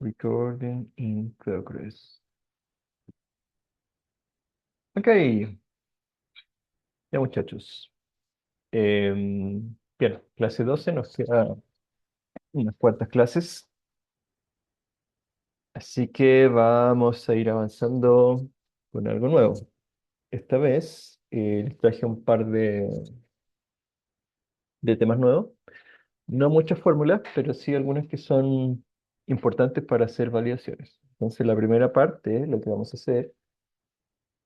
Recording in progress. Ok, ya muchachos. Bien, clase 12 nos queda unas cuantas clases, así que vamos a ir avanzando con algo nuevo. Esta vez les traje un par de temas nuevos, no muchas fórmulas, pero sí algunas que son importantes para hacer validaciones. Entonces, la primera parte, lo que vamos a hacer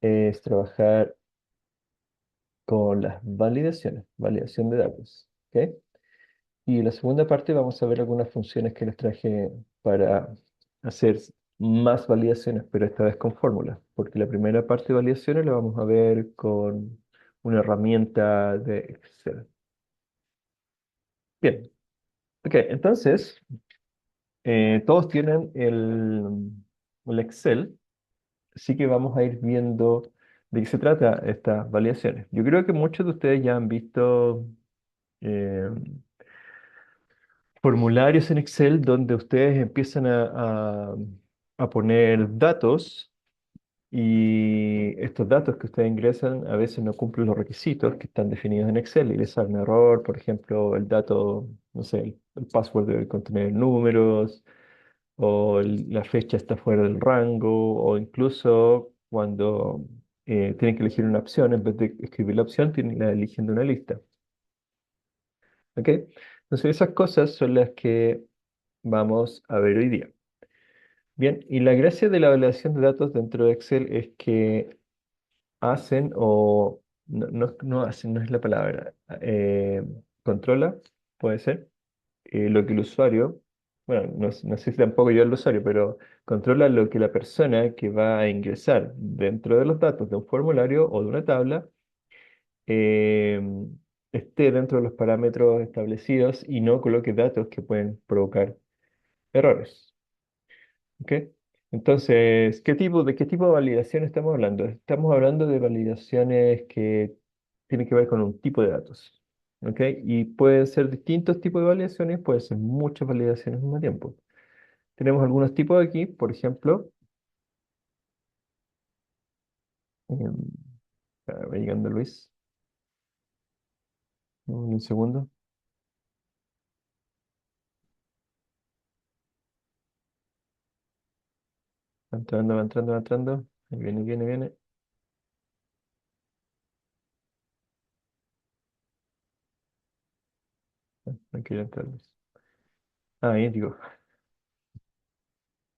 es trabajar con las validaciones, validación de datos. ¿Ok? Y la segunda parte vamos a ver algunas funciones que les traje para hacer más validaciones, pero esta vez con fórmulas, porque la primera parte de validaciones la vamos a ver con una herramienta de Excel. Bien, ok, entonces todos tienen el Excel, así que vamos a ir viendo de qué se trata estas validaciones. Yo creo que muchos de ustedes ya han visto eh, formularios en Excel donde ustedes empiezan a poner datos y estos datos que ustedes ingresan a veces no cumplen los requisitos que están definidos en Excel y les sale un error. Por ejemplo, el dato, no sé, el password debe contener números o la fecha está fuera del rango o incluso cuando tienen que elegir una opción, en vez de escribir la opción, la eligen de una lista. ¿Ok? Entonces esas cosas son las que vamos a ver hoy día. Bien, y la gracia de la validación de datos dentro de Excel es que hacen o no hacen, no es la palabra, controla, puede ser, lo que el usuario, bueno, no sé si tampoco yo el usuario, pero controla lo que la persona que va a ingresar dentro de los datos de un formulario o de una tabla eh, esté dentro de los parámetros establecidos y no coloque datos que pueden provocar errores. ¿Ok? Entonces, de qué tipo de validación estamos hablando? Estamos hablando de validaciones que tienen que ver con un tipo de datos. ¿Ok? Y pueden ser distintos tipos de validaciones, pueden ser muchas validaciones al mismo tiempo. Tenemos algunos tipos aquí, por ejemplo, em, va llegando Luis, un segundo, va entrando, va entrando, va entrando, ahí viene, viene, viene, no quiere entrar Luis. Ah, ahí digo.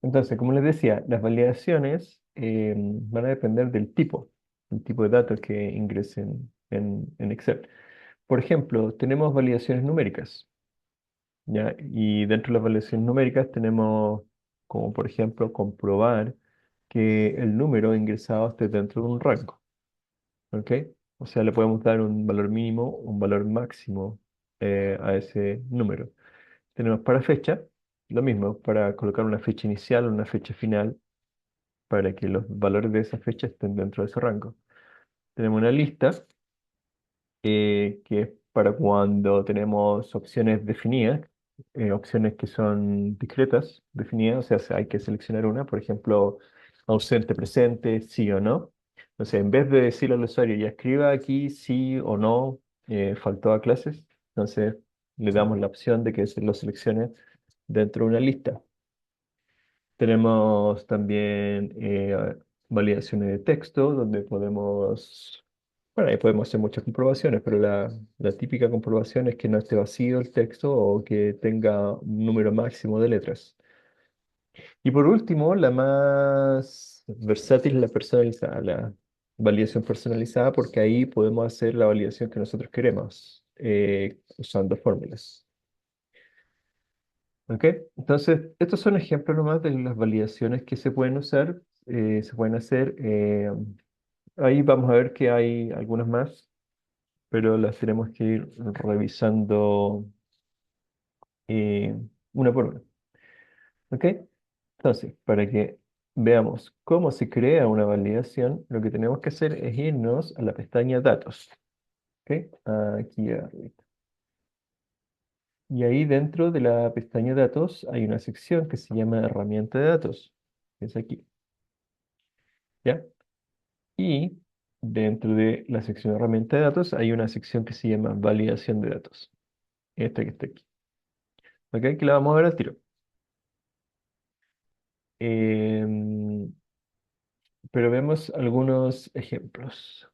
Entonces, como les decía, las validaciones van a depender del tipo, el tipo de datos que ingresen en Excel. Por ejemplo, tenemos validaciones numéricas, ¿ya? Y dentro de las validaciones numéricas tenemos, como por ejemplo, comprobar que el número ingresado esté dentro de un rango, ¿ok? O sea, le podemos dar un valor mínimo, un valor máximo a ese número. Tenemos para fecha, lo mismo, para colocar una fecha inicial o una fecha final para que los valores de esa fecha estén dentro de ese rango. Tenemos una lista que es para cuando tenemos opciones definidas, opciones que son discretas, definidas, o sea, hay que seleccionar una, por ejemplo, ausente, presente, sí o no. Entonces, en vez de decirle al usuario, ya escriba aquí sí o no, faltó a clases, entonces le damos la opción de que se lo seleccione dentro de una lista. Tenemos también validaciones de texto, donde podemos, bueno, ahí podemos hacer muchas comprobaciones, pero la típica comprobación es que no esté vacío el texto o que tenga un número máximo de letras. Y por último, la más versátil es la personalizada, la validación personalizada, porque ahí podemos hacer la validación que nosotros queremos, usando fórmulas. ¿Ok? Entonces, estos son ejemplos nomás de las validaciones que se pueden usar, se pueden hacer. Ahí vamos a ver que hay algunas más, pero las tenemos que ir revisando eh, una por una. ¿Ok? Entonces, para que veamos cómo se crea una validación, lo que tenemos que hacer es irnos a la pestaña Datos. ¿Ok? Aquí arriba. Y ahí dentro de la pestaña datos hay una sección que se llama herramienta de datos, que es aquí, ¿ya? Y dentro de la sección herramienta de datos hay una sección que se llama validación de datos, esta que está aquí. ¿Ok? Que la vamos a ver al tiro. Em, pero vemos algunos ejemplos.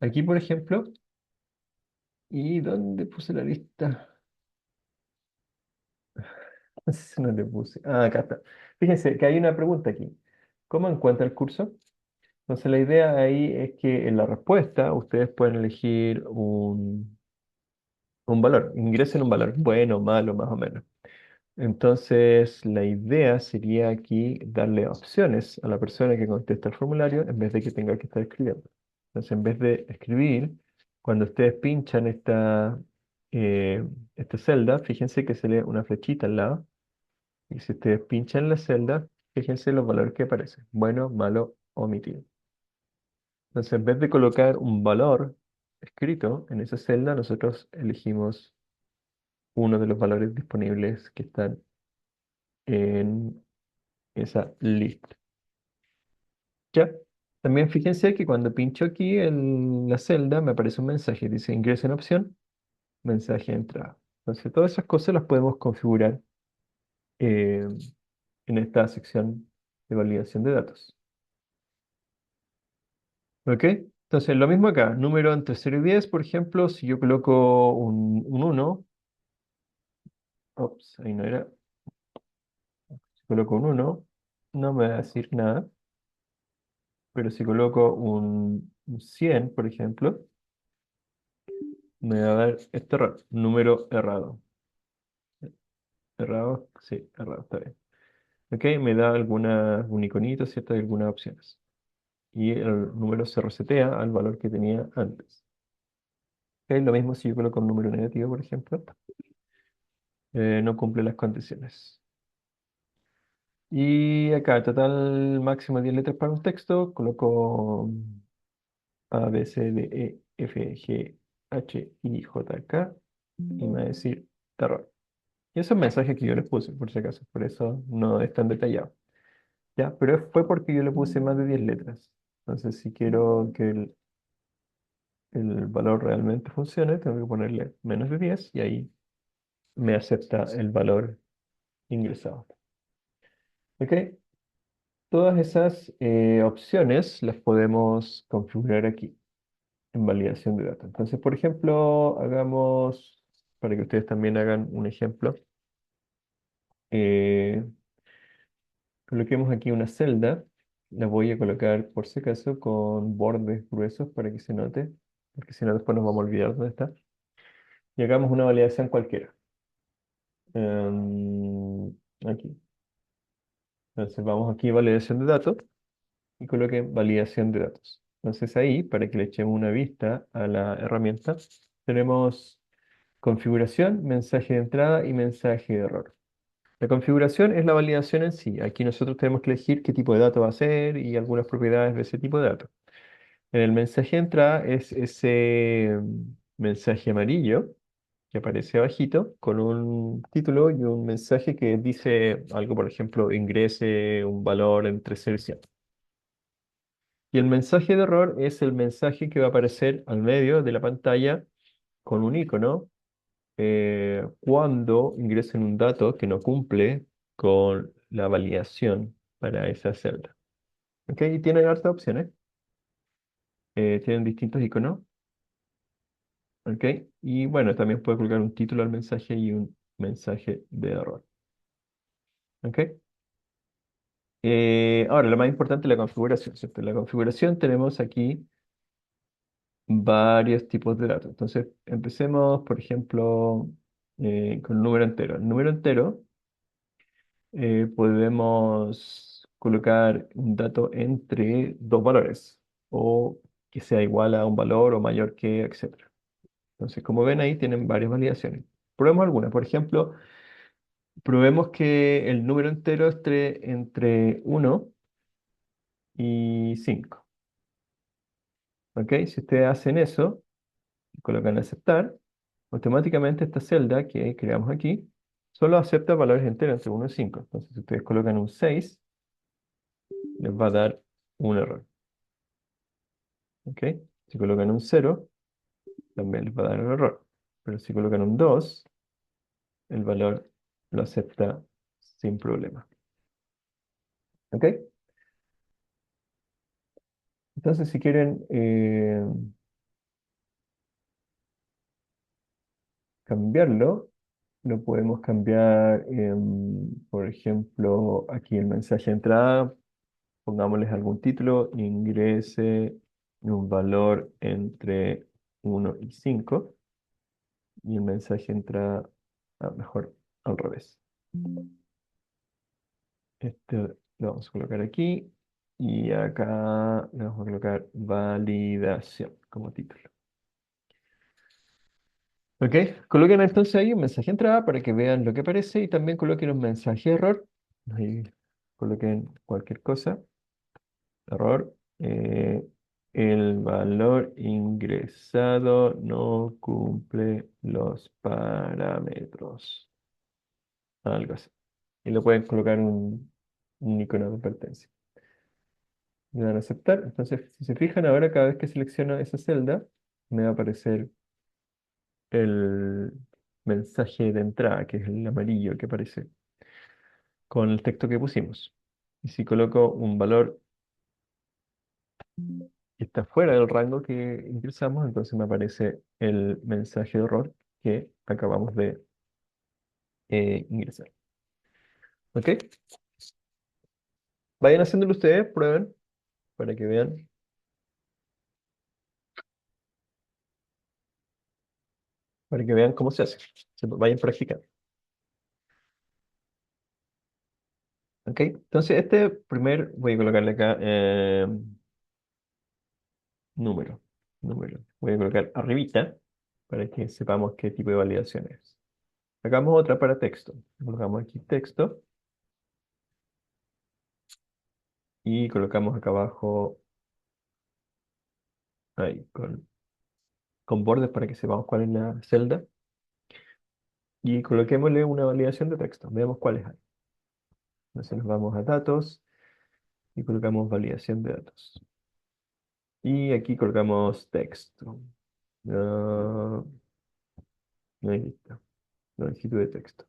Aquí, por ejemplo, ¿y dónde puse la lista? No sé si no le puse. Ah, acá está. Fíjense que hay una pregunta aquí. ¿Cómo encuentra el curso? Entonces la idea ahí es que en la respuesta ustedes pueden elegir un valor, ingresen un valor, bueno, malo, más o menos. Entonces la idea sería aquí darle opciones a la persona que contesta el formulario en vez de que tenga que estar escribiendo. Entonces en vez de escribir, cuando ustedes pinchan esta celda, fíjense que se lee una flechita al lado y si ustedes pinchan la celda, fíjense los valores que aparecen, bueno, malo, omitido. Entonces, en vez de colocar un valor escrito en esa celda, nosotros elegimos uno de los valores disponibles que están en esa lista. ¿Ya? También fíjense que cuando pincho aquí en la celda me aparece un mensaje, dice ingresa en opción, mensaje de entrada. Entonces, todas esas cosas las podemos configurar eh, en esta sección de validación de datos. ¿Ok? Entonces, lo mismo acá, número entre 0 y 10, por ejemplo, si yo coloco un 1, ops, ahí no era. Si coloco un 1 no me va a decir nada, pero si coloco un 100, por ejemplo, me va a dar este error, número errado. Errado, sí, errado, está bien. Ok, me da un iconito, ¿cierto? De algunas opciones. Y el número se resetea al valor que tenía antes. Ok, lo mismo si yo coloco un número negativo, por ejemplo, no cumple las condiciones. Y acá, total máximo 10 letras para un texto, coloco A, B, C, D, E, F, G, H, I, J, K y me va a decir error. Y esos mensajes que yo les puse, por si acaso, por eso no es tan detallado. Ya, pero fue porque yo le puse más de 10 letras. Entonces, si quiero que el valor realmente funcione, tengo que ponerle menos de 10 y ahí me acepta el valor ingresado. ¿Ok? Todas esas opciones las podemos configurar aquí en validación de datos. Entonces, por ejemplo, hagamos, para que ustedes también hagan un ejemplo, eh, coloquemos aquí una celda, la voy a colocar por si acaso con bordes gruesos para que se note, porque si no después nos vamos a olvidar dónde está. Y hagamos una validación cualquiera. Aquí. Entonces vamos aquí a validación de datos y coloquen validación de datos. Entonces ahí, para que le echemos una vista a la herramienta, tenemos configuración, mensaje de entrada y mensaje de error. La configuración es la validación en sí. Aquí nosotros tenemos que elegir qué tipo de dato va a ser y algunas propiedades de ese tipo de dato. En el mensaje de entrada es ese mensaje amarillo que aparece abajito con un título y un mensaje que dice algo, por ejemplo, ingrese un valor entre 0 y 100. Y el mensaje de error es el mensaje que va a aparecer al medio de la pantalla con un icono cuando ingresen un dato que no cumple con la validación para esa celda. ¿Ok? Y tienen hartas opciones. Tienen distintos iconos. ¿Ok? Y bueno, también puede colocar un título al mensaje y un mensaje de error. ¿Ok? Ahora, lo más importante es la configuración, ¿cierto? En la configuración tenemos aquí varios tipos de datos. Entonces, empecemos, por ejemplo, con el número entero. El número entero podemos colocar un dato entre dos valores o que sea igual a un valor o mayor que, etcétera. Entonces, como ven ahí, tienen varias validaciones. Probemos algunas. Por ejemplo, probemos que el número entero esté entre 1 y 5. ¿Ok? Si ustedes hacen eso, colocan aceptar, automáticamente esta celda que creamos aquí solo acepta valores enteros entre 1 y 5. Entonces, si ustedes colocan un 6, les va a dar un error. ¿Ok? Si colocan un 0, también les va a dar un error. Pero si colocan un 2, el valor lo acepta sin problema. ¿Ok? Entonces, si quieren cambiarlo, lo podemos cambiar, por ejemplo, aquí el mensaje de entrada, pongámosles algún título, ingrese un valor entre 1 y 5, y el mensaje entra mejor al revés. Este lo vamos a colocar aquí y acá le vamos a colocar validación como título. Ok, coloquen entonces ahí un mensaje de entrada para que vean lo que aparece y también coloquen un mensaje de error. Ahí coloquen cualquier cosa. Error. El valor ingresado no cumple los parámetros. Algo así. Y le pueden colocar un icono de advertencia. Le dan a aceptar. Entonces, si se fijan ahora, cada vez que selecciono esa celda, me va a aparecer el mensaje de entrada, que es el amarillo que aparece con el texto que pusimos. Y si coloco un valor que está fuera del rango que ingresamos, entonces me aparece el mensaje de error que acabamos de ingresar. ¿Ok? Vayan haciéndolo ustedes, prueben para que vean cómo se hace. Vayan practicando. ¿Ok? Entonces, este primer, voy a colocarle acá número. Número. Voy a colocar arribita para que sepamos qué tipo de validación es. Hagamos otra para texto. Colocamos aquí texto y colocamos acá abajo, ahí, con bordes para que sepamos cuál es la celda. Y coloquémosle una validación de texto. Veamos cuáles hay. Entonces nos vamos a datos y colocamos validación de datos. Y aquí colocamos texto. Ah, ahí está. Longitud de texto.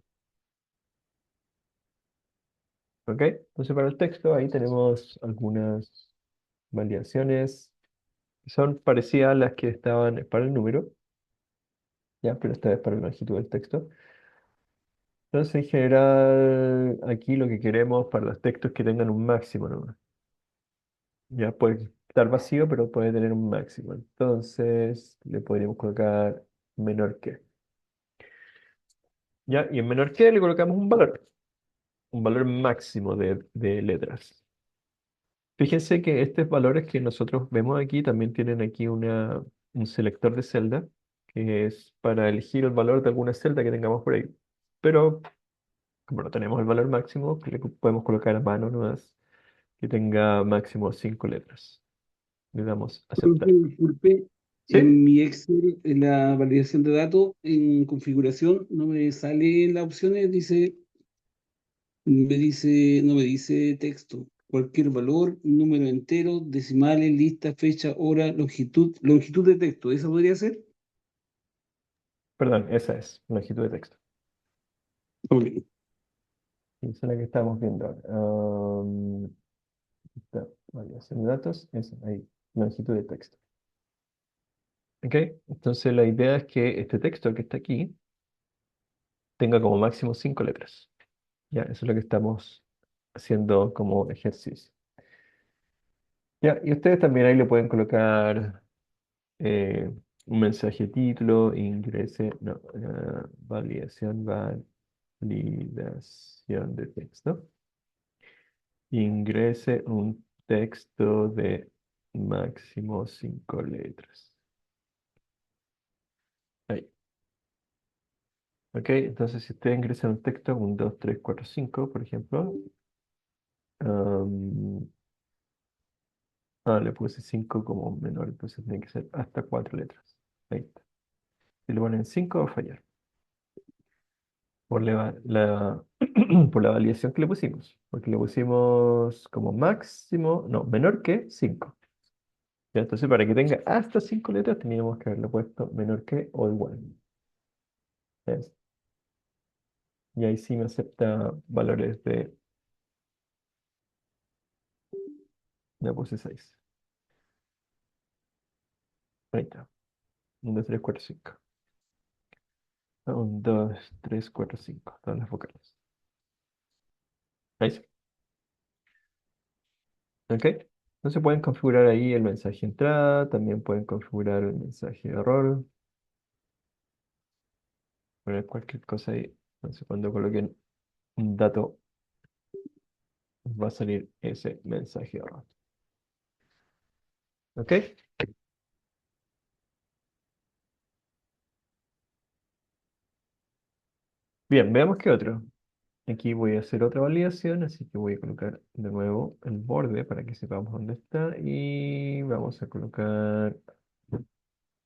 ¿Ok? Entonces para el texto ahí tenemos algunas validaciones que son parecidas a las que estaban para el número, ya, pero esta vez para la longitud del texto. Entonces en general aquí lo que queremos para los textos es que tengan un máximo nomás. Ya puede estar vacío, pero puede tener un máximo. Entonces le podríamos colocar menor que. Ya, y en menor que le colocamos un valor máximo de letras. Fíjense que estos valores que nosotros vemos aquí también tienen aquí un selector de celda, que es para elegir el valor de alguna celda que tengamos por ahí. Pero como no tenemos el valor máximo, le podemos colocar a mano nomás que tenga máximo 5 letras. Le damos a Profe, aceptar. disculpe, ¿Sí? en mi Excel, en la validación de datos, en configuración, no me salen las opciones, no me dice texto. Cualquier valor, número entero, decimales, lista, fecha, hora, longitud de texto. ¿Esa podría ser? Perdón, esa es longitud de texto. Ok. Esa es la que estamos viendo ahora. Esta variación de datos, esa, ahí, longitud de texto. ¿Ok? Entonces la idea es que este texto que está aquí tenga como máximo 5 letras. Ya, eso es lo que estamos haciendo como ejercicio. Ya, y ustedes también ahí le pueden colocar eh, un mensaje título, ingrese, no, validación de texto. Ingrese un texto de máximo 5 letras. Ahí. Ok, entonces si ustedes ingresan un texto, un 2 3 4 5 por ejemplo. am, le puse 5 como menor, entonces tiene que ser hasta 4 letras. Ahí está. Si le ponen 5 va a fallar. Por por la validación que le pusimos. Porque le pusimos como máximo, no, menor que 5. Ya, entonces, para que tenga hasta 5 letras, teníamos que haberle puesto menor que o igual. ¿Ves? Y ahí sí me acepta valores de, ya puse 6. Ahí está. 1, 2, 3, 4, 5. 1, 2, 3, 4, 5. Todas las vocales. Ahí sí. ¿Ok? Entonces pueden configurar ahí el mensaje entrada, también pueden configurar el mensaje de error, poner cualquier cosa ahí. Entonces cuando coloquen un dato va a salir ese mensaje de error. ¿Ok? Bien, veamos qué otro. Aquí voy a hacer otra validación, así que voy a colocar de nuevo el borde para que sepamos dónde está y vamos a colocar,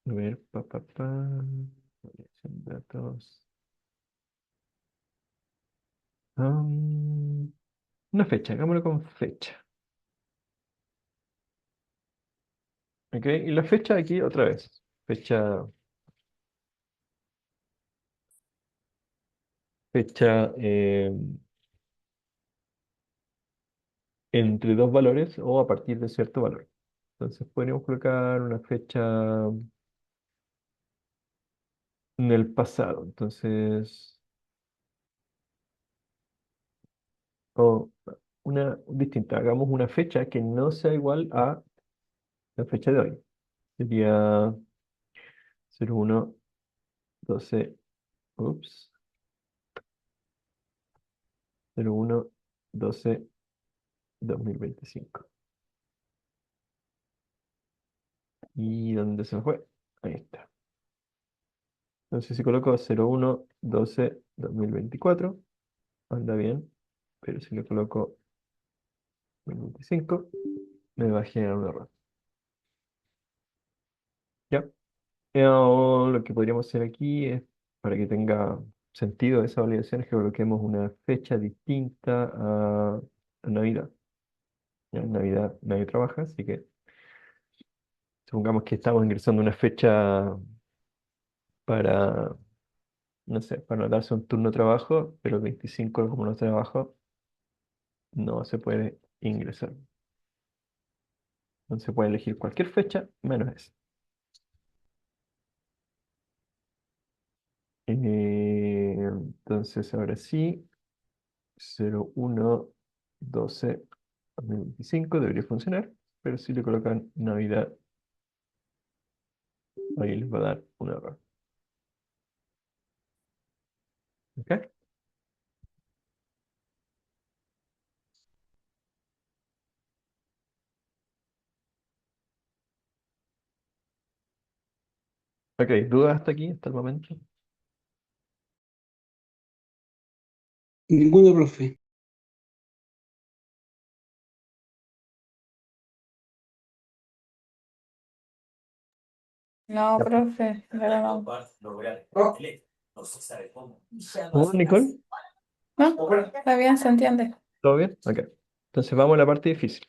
a ver, validación de datos. Um, una fecha, hagámoslo con fecha. ¿Ok? Y la fecha aquí otra vez. Fecha entre dos valores o a partir de cierto valor. Entonces podríamos colocar una fecha en el pasado. Entonces, o una distinta. Hagamos una fecha que no sea igual a la fecha de hoy. Sería 01, 12, ups, 01, 12, 2025. ¿Y dónde se me fue? Ahí está. Entonces si coloco 01, 12, 2024, anda bien. Pero si le coloco 2025, me va a generar un error. ¿Ya? Lo que podríamos hacer aquí es, para que tenga sentido esa validación, es que coloquemos una fecha distinta a Navidad. ¿Ya? En Navidad nadie trabaja, así que supongamos que estamos ingresando una fecha para, no sé, para darse un turno de trabajo, pero el 25 como no trabajo, no se puede ingresar. Entonces se puede elegir cualquier fecha menos esa. Entonces ahora sí, 01, 12, 2025 debería funcionar, pero si le colocan Navidad, ahí les va a dar un error. ¿Ok? Ok, ¿dudas hasta aquí, hasta el momento? Ninguno, profe. No, Ya. profe, pero no. ¿Cómo, Nicole? No, está bien, se entiende. ¿Todo bien? Ok. Entonces vamos a la parte difícil.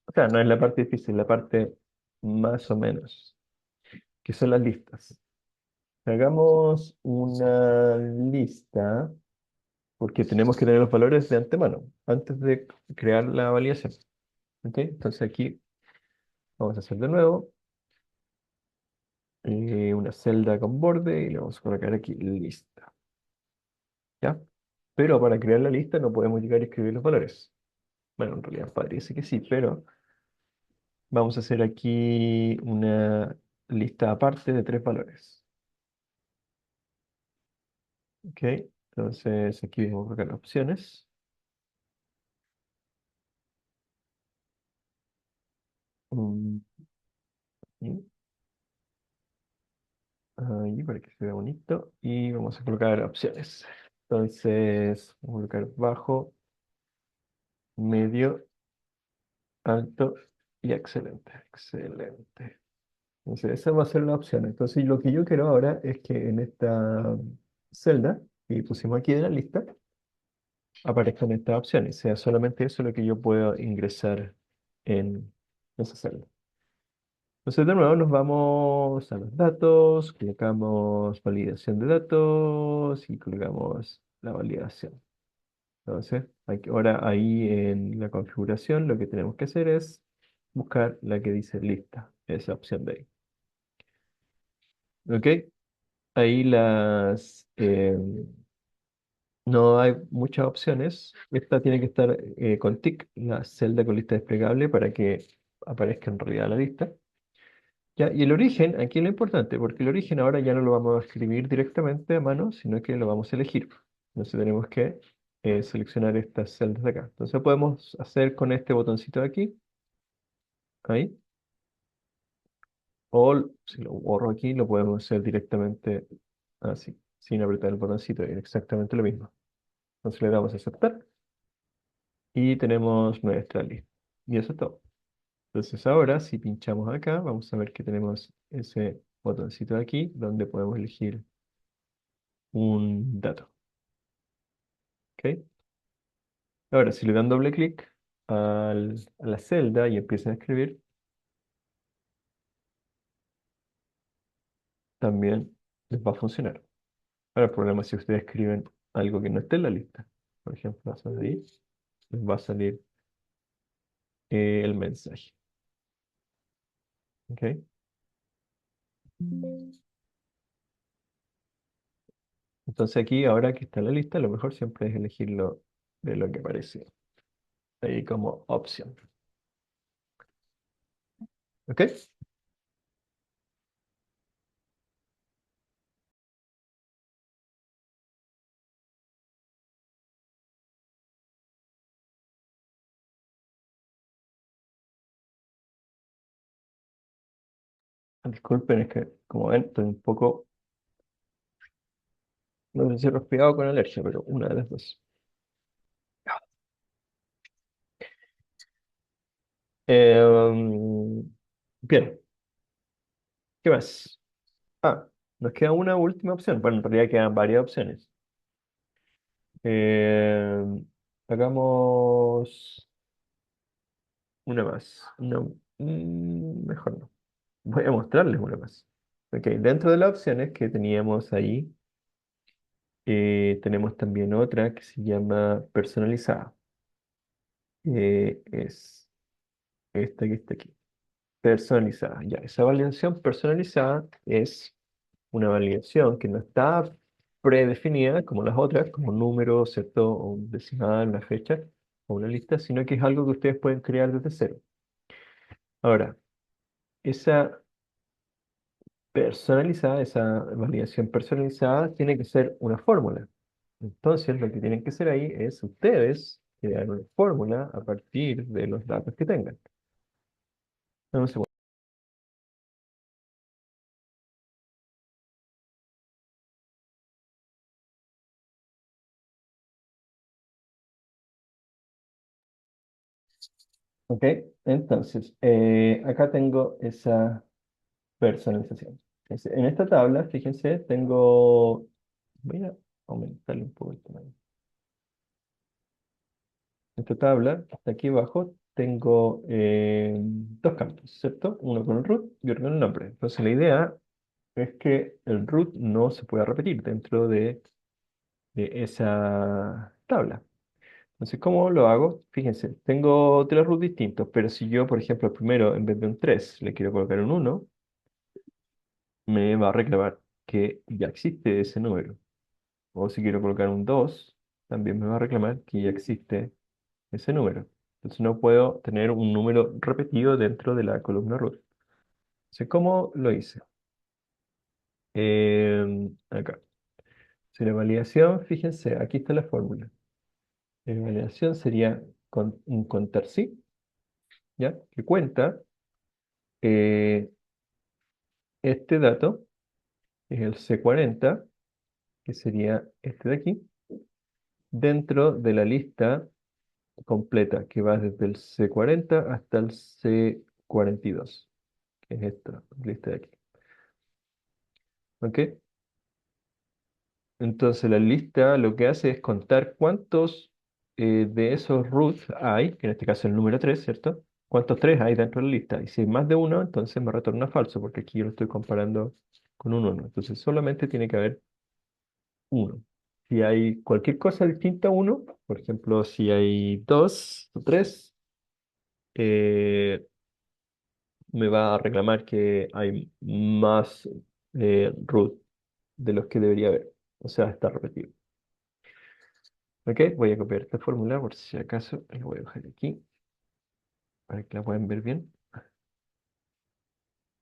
O sea, no es la parte difícil, la parte más o menos, que son las listas. Hagamos una lista, porque tenemos que tener los valores de antemano, antes de crear la validación. ¿Ok? Entonces aquí vamos a hacer de nuevo una celda con borde y le vamos a colocar aquí lista. ¿Ya? Pero para crear la lista no podemos llegar a escribir los valores. Bueno, en realidad parece que sí, pero vamos a hacer aquí una lista aparte de 3 valores. ¿Ok? Entonces aquí vamos a colocar opciones. Mm, y ahí para que se vea bonito. Y vamos a colocar opciones. Entonces, vamos a colocar bajo, medio, alto y excelente. Excelente. Entonces, esa va a ser la opción. Entonces, lo que yo quiero ahora es que en esta celda que pusimos aquí de la lista aparezcan estas opciones. Sea solamente eso lo que yo puedo ingresar en esa celda. Entonces, de nuevo, nos vamos a los datos, colocamos validación de datos y colocamos la validación. Entonces, ahora ahí en la configuración lo que tenemos que hacer es buscar la que dice lista, esa opción de ahí. ¿Ok? Ahí no hay muchas opciones. Esta tiene que estar con tick, la celda con lista desplegable para que aparezca en realidad la lista. Ya, y el origen, aquí es lo importante, porque el origen ahora ya no lo vamos a escribir directamente a mano, sino que lo vamos a elegir. Entonces tenemos que seleccionar estas celdas de acá. Entonces podemos hacer con este botoncito de aquí, ahí, o si lo borro aquí, lo podemos hacer directamente así, sin apretar el botoncito, es exactamente lo mismo. Entonces le damos a aceptar y tenemos nuestra lista. Y eso es todo. Entonces ahora, si pinchamos acá, vamos a ver que tenemos ese botoncito de aquí, donde podemos elegir un dato. ¿Ok? Ahora, si le dan doble clic a la celda y empiezan a escribir, también les va a funcionar. Ahora, el problema es si ustedes escriben algo que no esté en la lista. Por ejemplo, hacen ahí, les va a salir el mensaje. ¿Ok? Entonces aquí, ahora que está en la lista, lo mejor siempre es elegirlo de lo que aparece ahí como opción. ¿Ok? Disculpen, es que como ven, estoy un poco, no sé si resfriado con alergia, pero una de las dos. Bien, ¿qué más? Ah, nos queda una última opción. Bueno, en realidad quedan varias opciones. Eh, hagamos una más. No, mejor no. Voy a mostrarles una más. Ok, dentro de las opciones que teníamos ahí, tenemos también otra que se llama personalizada. Es esta que está aquí. Personalizada. Ya, esa validación personalizada es una validación que no está predefinida como las otras, como un número, ¿cierto? O un decimal, una fecha o una lista, sino que es algo que ustedes pueden crear desde cero. Ahora, esa personalizada, esa validación personalizada tiene que ser una fórmula. Entonces, lo que tienen que hacer ahí es ustedes crear una fórmula a partir de los datos que tengan. Dame un segundo. Ok, entonces, acá tengo esa personalización. En esta tabla, fíjense, tengo, voy a aumentarle un poco el tamaño. En esta tabla, hasta aquí abajo, tengo dos campos, ¿cierto? Uno con el root y otro con el nombre. Entonces la idea es que el root no se pueda repetir dentro de esa tabla. Entonces, ¿cómo lo hago? Fíjense, tengo tres roots distintos, pero si yo, por ejemplo, el primero, en vez de un 3 le quiero colocar un 1, me va a reclamar que ya existe ese número. O si quiero colocar un 2 también me va a reclamar que ya existe ese número. Entonces no puedo tener un número repetido dentro de la columna root. Entonces, ¿cómo lo hice? Acá. Si la validación, fíjense, aquí está la fórmula. La validación sería un contar sí, ¿ya? Que cuenta eh, este dato, es el C40, que sería este de aquí, dentro de la lista completa, que va desde el C40 hasta el C42. es esta lista de aquí. ¿Ok? Entonces la lista lo que hace es contar cuántos de esos roots hay, que en este caso es el número 3, ¿cierto? ¿Cuántos 3 hay dentro de la lista? Y si hay más de uno, entonces me retorna falso, porque aquí yo lo estoy comparando con un 1. Entonces solamente tiene que haber uno. Si hay cualquier cosa distinta a uno, por ejemplo, si hay 2 o 3, me va a reclamar que hay más root de los que debería haber. O sea, está repetido. Ok, voy a copiar esta fórmula por si acaso. La voy a dejar aquí para que la puedan ver bien. En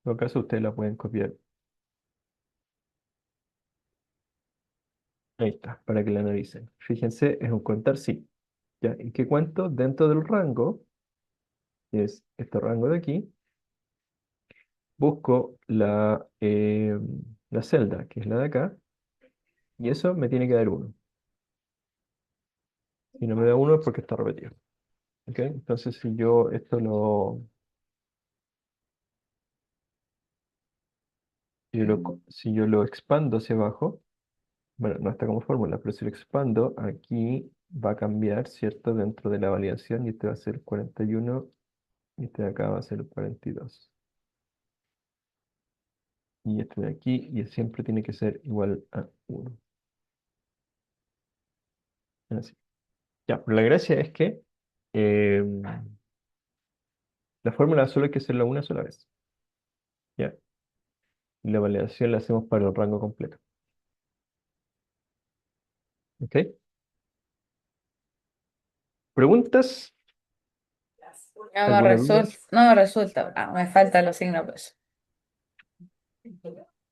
todo caso, ustedes la pueden copiar. Ahí está, para que la analicen. Fíjense, es un contar sí. ¿Ya? ¿Y qué cuento? Dentro del rango, que es este rango de aquí, busco la celda, que es la de acá, y eso me tiene que dar uno. Si no me da uno es porque está repetido. ¿Ok? Entonces, si yo esto si yo lo expando hacia abajo, bueno, no está como fórmula, pero si lo expando, aquí va a cambiar, ¿cierto? Dentro de la validación, y este va a ser 41, y este de acá va a ser 42. Y este de aquí, y siempre tiene que ser igual a 1. Así. Ya, pero la gracia es que eh, la fórmula solo hay que hacerla una sola vez. ¿Ya? Y la validación la hacemos para el rango completo. ¿Ok? ¿Preguntas? ¿Alguna duda? No me resulta. Ah, me faltan los signos pues.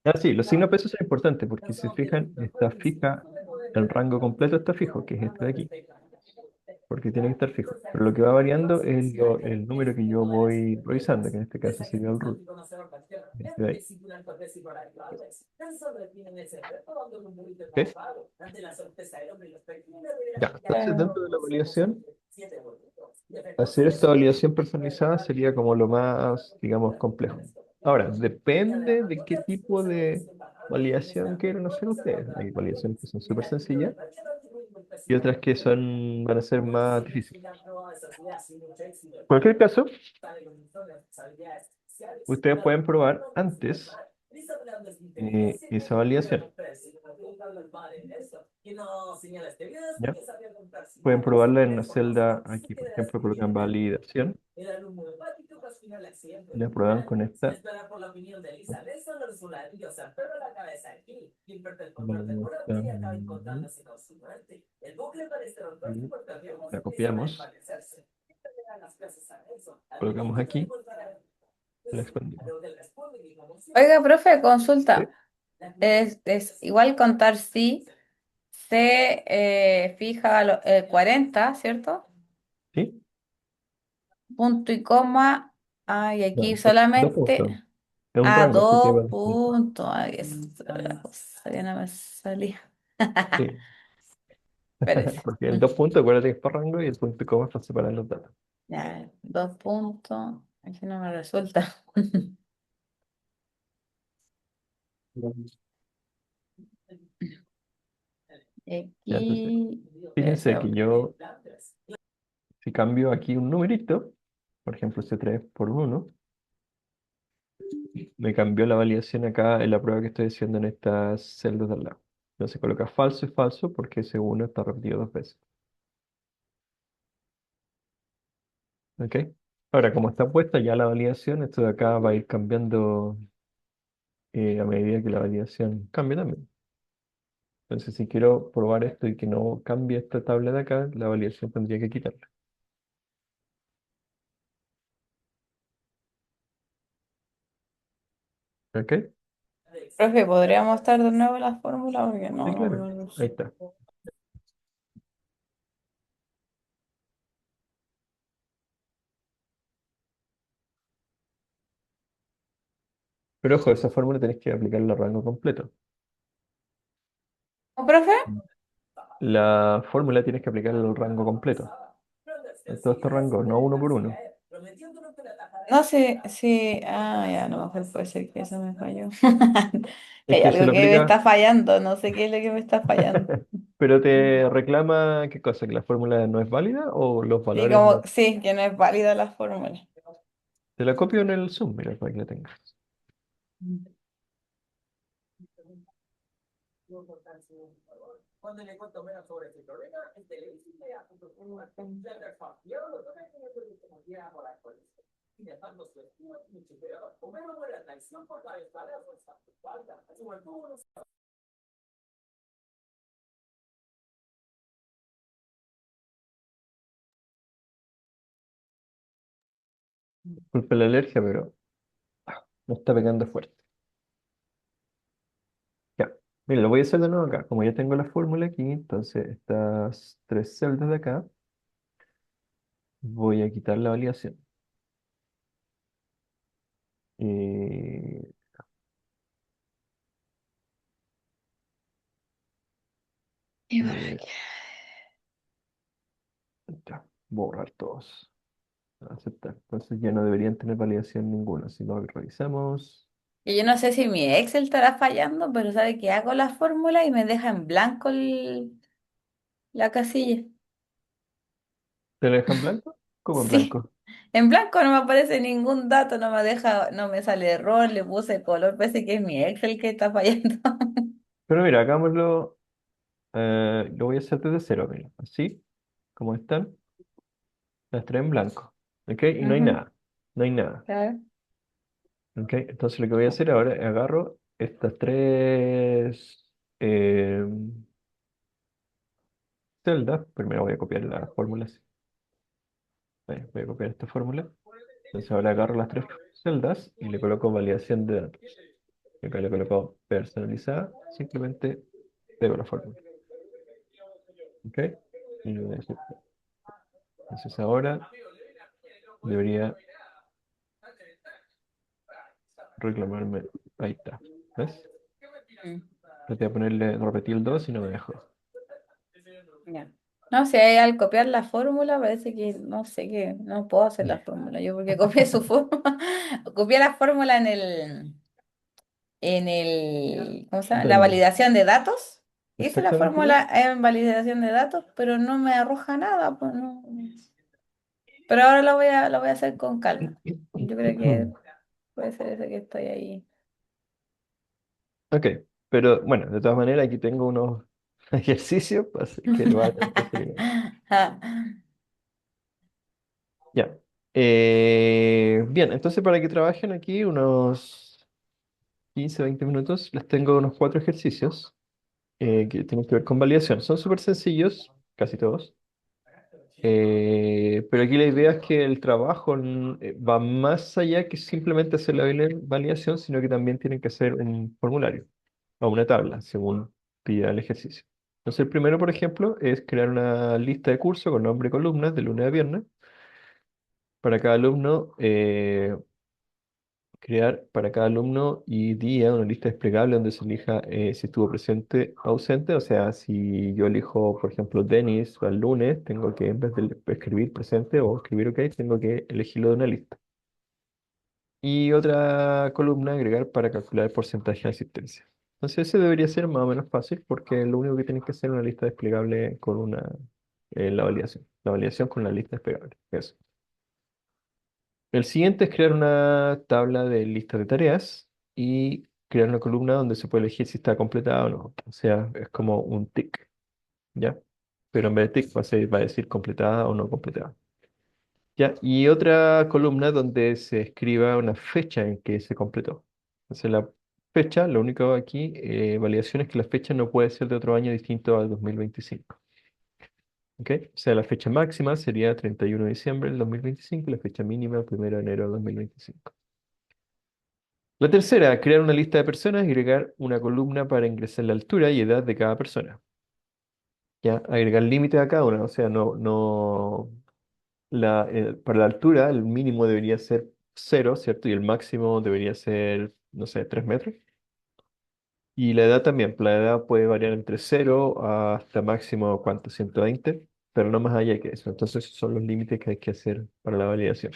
Ah, sí, los signos pesos son importantes porque si se fijan, está fija, el rango completo está fijo, que es este de aquí, porque tiene que estar fijo. Pero lo que va variando es el número que yo voy revisando, que en este caso sería el root. Este de ahí. ¿Ok? Ya, entonces dentro de la validación, hacer esta validación personalizada sería como lo más, digamos, complejo. Ahora, depende de qué tipo de validación quieran hacer ustedes. Hay validaciones que son súper sencillas y otras que van a ser más difíciles. En cualquier caso, ustedes pueden probar antes esa validación. ¿Ya? Pueden probarla en una celda aquí, por ejemplo, colocan validación y la prueban con esta. Y la copiamos, colocamos aquí, la expandimos. Oiga, profe, ¿Sí? consulta. Es igual contar si se fija 40, ¿cierto? ¿Sí? Punto y coma. Ah, y No, aquí dos puntos. solamente. Es un Ah, rango, así que va dos dos puntos. puntos. Ay, esa era la cosa que no me salía. Sí, Espérese. porque el dos puntos, acuérdate que es por rango y el punto y coma es para separar los datos. Ya, 2 puntos. Aquí no me resulta. Ya, entonces, Aquí debe ser fíjense que yo, si cambio aquí un numerito, por ejemplo, ese 3 por 1, me cambió la validación acá en la prueba que estoy haciendo en estas celdas de al lado. Entonces coloca falso y falso porque ese 1 está repetido dos veces. ¿Ok? Ahora, como está puesta ya la validación, esto de acá va a ir cambiando a medida que la validación cambie también. Entonces, si quiero probar esto y que no cambie esta tabla de acá, la validación tendría que quitarla. ¿Ok? profe, ¿podríamos mostrar de nuevo la fórmula? Porque Sí, no claro. me Ahí resulta. está. Pero ojo, esa fórmula tenés que aplicarla al rango completo. ¿Oh, profe? La fórmula tienes que aplicarla al rango completo. En todo este rango, no uno por uno. No sé, sí, ya, a lo mejor puede ser que eso me falló. Que Es hay que se algo lo que me aplica, está fallando, no sé qué es lo que me está fallando. pero te reclama qué cosa, que la fórmula no es válida o los Sí, valores como, no. sí, que no es válida la fórmula. Te la copio en el Zoom, mira, para que la tengas. Disculpe la alergia, pero me está pegando fuerte. Ya, mira, lo voy a hacer de nuevo acá. Como ya tengo la fórmula aquí, entonces estas tres celdas de acá, voy a quitar la validación. Y Y por eh, aquí. ya, borrar todos. Aceptar. Entonces ya no deberían tener validación ninguna. Si lo revisamos, Y yo no sé si mi Excel estará fallando, pero sabe que hago la fórmula y me deja en blanco la casilla. ¿te lo dejan blanco? ¿Cómo en Sí, blanco? en blanco no me aparece ningún dato, no me deja, no me sale error, le puse color, parece que es mi Excel que está fallando. Pero mira, hagámoslo. Lo voy a hacer desde cero, mira. Así, como están, las tres en blanco. ¿Ok? Y no hay Ujú, nada. No hay nada. claro. ¿Ok? Entonces lo que voy a hacer ahora es agarro estas tres eh, celdas. Primero voy a copiar las fórmulas. Voy a copiar esta fórmula. Entonces ahora agarro las tres celdas y le coloco validación de datos. Y acá le coloco personalizada. Simplemente pego la fórmula. ¿Ok? Y le voy a decir, entonces ahora debería reclamarme. Ahí está. ¿Ves? Mm, Traté de ponerle, repetir el 2 y no me dejó. ya. No, si hay al copiar la fórmula, parece que no sé que no puedo hacer la fórmula. Yo porque copié su fórmula, copié la fórmula ¿cómo se llama? La Dale. validación de datos. Hice la Exactamente igual. fórmula en validación de datos, pero no me arroja nada, pues no. Pero ahora lo voy a hacer con calma. Yo creo que puede ser eso que estoy ahí. Ok, pero bueno, de todas maneras aquí tengo unos ejercicios, así que lo voy a tener que hacer igual. Ya. Bien, entonces para que trabajen aquí unos 15 20 minutos, les tengo unos cuatro ejercicios que tienen que ver con validación. Son súper sencillos, casi todos. Pero aquí la idea es que el trabajo va más allá que simplemente hacer la validación, sino que también tienen que hacer un formulario o una tabla, según pida el ejercicio. Entonces, el primero, por ejemplo, es crear una lista de curso con nombre y columnas de lunes a viernes. Para cada alumno, crear para cada alumno y día una lista desplegable donde se elija si estuvo presente o ausente. O sea, si yo elijo, por ejemplo, Denis al lunes, tengo que, en vez de escribir presente o escribir OK, tengo que elegirlo de una lista. Y otra columna agregar para calcular el porcentaje de asistencia. Entonces, ese debería ser más o menos fácil porque lo único que tienes que hacer es una lista desplegable con la validación. La validación con la lista desplegable. Eso. El siguiente es crear una tabla de listas de tareas y crear una columna donde se puede elegir si está completada o no. O sea, es como un tick, ¿ya? Pero en vez de tick va a decir completada o no completada. ¿Ya? Y otra columna donde se escriba una fecha en que se completó. Entonces la fecha, lo único aquí, validación es que la fecha no puede ser de otro año distinto al 2025. ¿Ok? O sea, la fecha máxima sería 31 de diciembre del 2025 y la fecha mínima 1 de enero del 2025. La tercera, crear una lista de personas y agregar una columna para ingresar la altura y edad de cada persona. ¿Ya? Agregar límites a cada una, o sea, para la altura el mínimo debería ser 0, ¿cierto? Y el máximo debería ser, no sé, 3 metros. Y la edad también, pues, la edad puede variar entre 0 hasta máximo, ¿cuánto? 120, pero no más allá que eso. Entonces, esos son los límites que hay que hacer para la validación.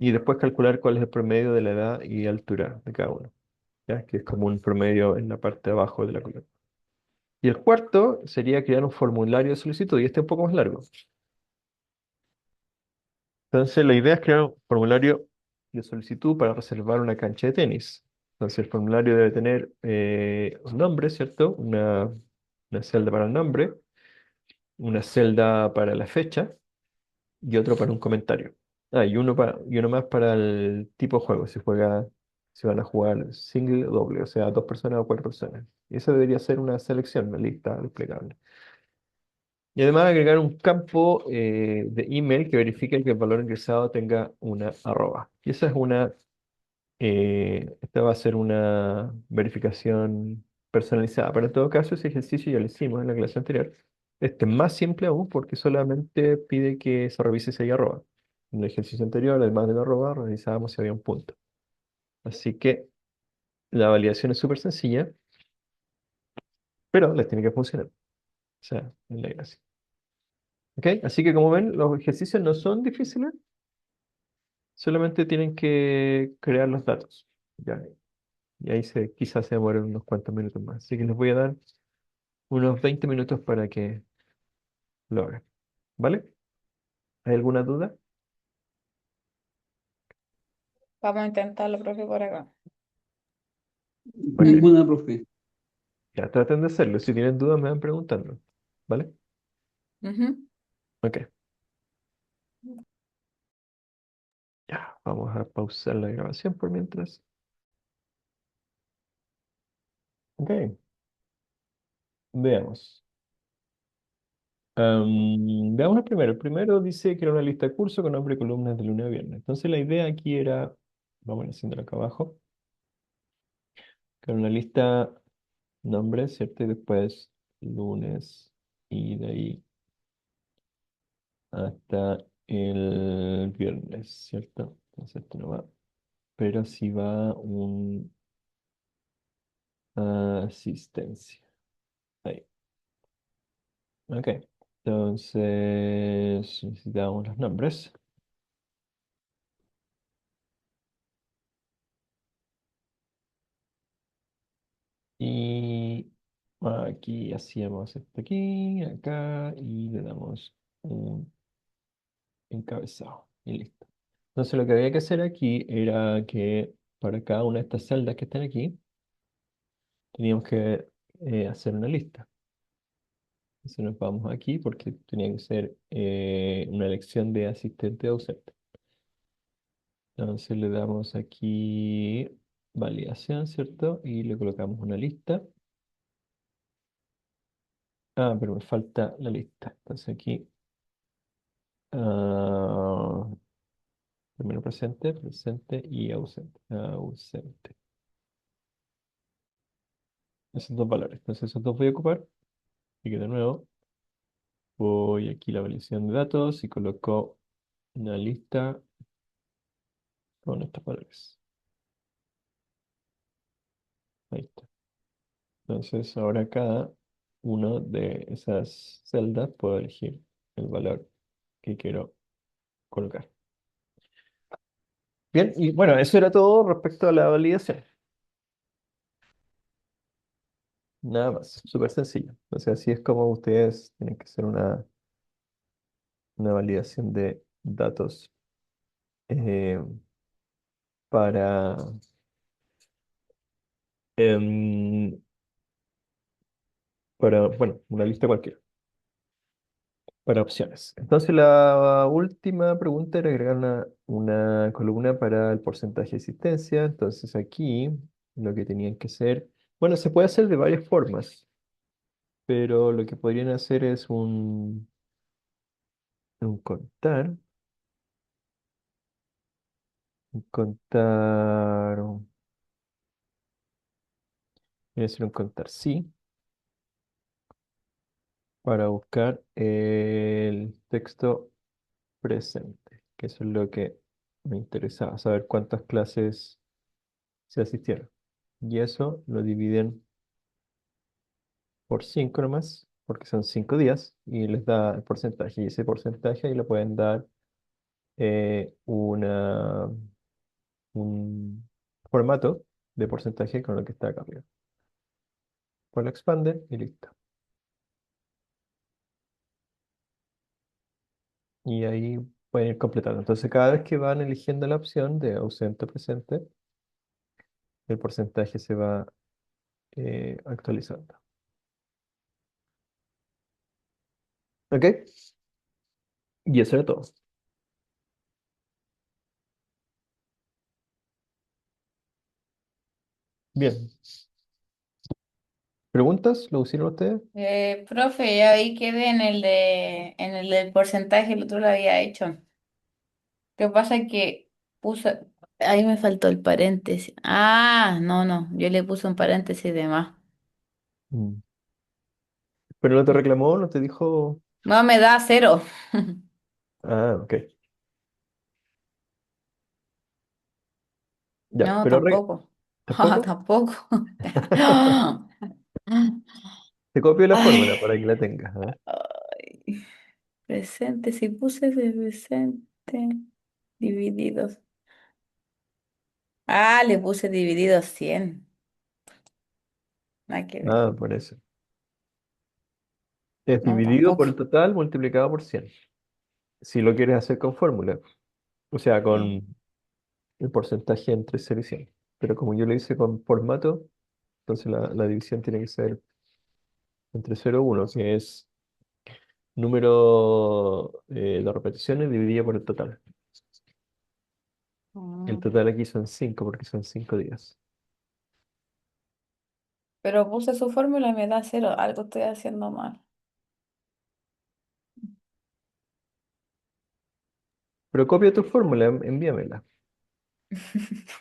y después calcular cuál es el promedio de la edad y altura de cada uno, ¿ya? Que es como un promedio en la parte de abajo de la columna. Y el cuarto sería crear un formulario de solicitud, y este es un poco más largo. Entonces, la idea es crear un formulario de solicitud para reservar una cancha de tenis. Entonces, el formulario debe tener un nombre, ¿cierto? Una celda para el nombre, una celda para la fecha y otro para un comentario. Ah, y uno más para el tipo de juego, si van a jugar single o doble, o sea, dos personas o cuatro personas. Y eso debería ser una selección, una lista desplegable. Y además agregar un campo de email que verifique que el valor ingresado tenga una arroba. Y esa es esta va a ser una verificación personalizada. Pero en todo caso, ese ejercicio ya lo hicimos en la clase anterior. Este es más simple aún porque solamente pide que se revise si hay arroba. En el ejercicio anterior, además de la arroba, revisábamos si había un punto. Así que la validación es súper sencilla, pero les tiene que funcionar. O sea, es la gracia. ¿Ok? Así que como ven, los ejercicios no son difíciles, solamente tienen que crear los datos. Ya. Y ahí quizás se demoren unos cuantos minutos más. Así que les voy a dar unos 20 minutos para que lo hagan. ¿Vale? ¿Hay alguna duda? Vamos a intentarlo, profe, por acá. Ok. Ninguna, profe. Ya traten de hacerlo. Si tienen dudas, me van preguntando. ¿Vale? Ujú. Ok. Ya, vamos a pausar la grabación por mientras. Ok. Veamos. Veamos el primero. El primero dice que era una lista de curso con nombre y columnas de lunes a viernes. Entonces la idea aquí era, vamos haciéndolo acá abajo, que era una lista nombre, ¿cierto? Y después lunes y de ahí hasta el viernes, ¿cierto? Entonces esto no va. Pero sí va un asistencia. Ahí. Ok. Entonces necesitamos los nombres. Y aquí hacíamos esto aquí, acá, y le damos un encabezado. Y listo. Entonces lo que había que hacer aquí era que para cada una de estas celdas que están aquí, teníamos que hacer una lista. Entonces nos vamos aquí porque tenía que ser una elección de asistente o ausente. Entonces le damos aquí validación, ¿cierto? Y le colocamos una lista. Ah, pero me falta la lista. Entonces aquí, ah, primero presente, presente y ausente. Ausente. Esos dos valores. Entonces esos dos voy a ocupar. Así que de nuevo, voy aquí a la validación de datos y coloco una lista con estos valores. Ahí está. Entonces ahora cada uno de esas celdas puedo elegir el valor que quiero colocar. Bien, y bueno, eso era todo respecto a la validación. Nada más, súper sencillo. O sea, así es como ustedes tienen que hacer una validación de datos eh, para, em, bueno, una lista cualquiera, para opciones. Entonces, la última pregunta era agregar una columna para el porcentaje de existencia. Entonces, aquí lo que tenían que hacer, bueno, se puede hacer de varias formas, pero lo que podrían hacer es un contar, un contar, voy a hacer un contar sí, para buscar el texto presente, que eso es lo que me interesaba, saber cuántas clases se asistieron. Y eso lo dividen por 5 nomás, porque son 5 días, y les da el porcentaje. Y ese porcentaje ahí lo pueden dar un formato de porcentaje con lo que está acá arriba. Pues lo expanden y listo. Y ahí pueden ir completando. Entonces, cada vez que van eligiendo la opción de ausente o presente, el porcentaje se va actualizando. ¿Ok? Y eso era todo. Bien. ¿Preguntas? ¿Lo hicieron ustedes? Profe, ya ahí quedé en el del porcentaje, el otro lo había hecho. Lo que pasa es que puse, ahí me faltó el paréntesis. Ah, no, no, yo le puse un paréntesis de más. Mm. ¿Pero no te reclamó? ¿No te dijo? No, me da cero. Ah, ok. Ya, No, pero tampoco. Ah, ¿tampoco? tampoco. Te copio la fórmula Ay, para que la tengas. ¿Ah? ay. Presente, si puse de presente, divididos. Ah, le puse divididos 100. Nada que ver. Ah, por eso. Es No, dividido por el tampoco. total multiplicado por 100. Si lo quieres hacer con fórmula. O sea, Mm. con el porcentaje entre 0 y 100. Pero como yo lo hice con formato, entonces la división tiene que ser entre 0 y 1, que es número de repeticiones dividido por el total. El Mm. total aquí son 5 porque son 5 días. Pero puse su fórmula y me da cero. Algo estoy haciendo mal. Pero copia tu fórmula, envíamela.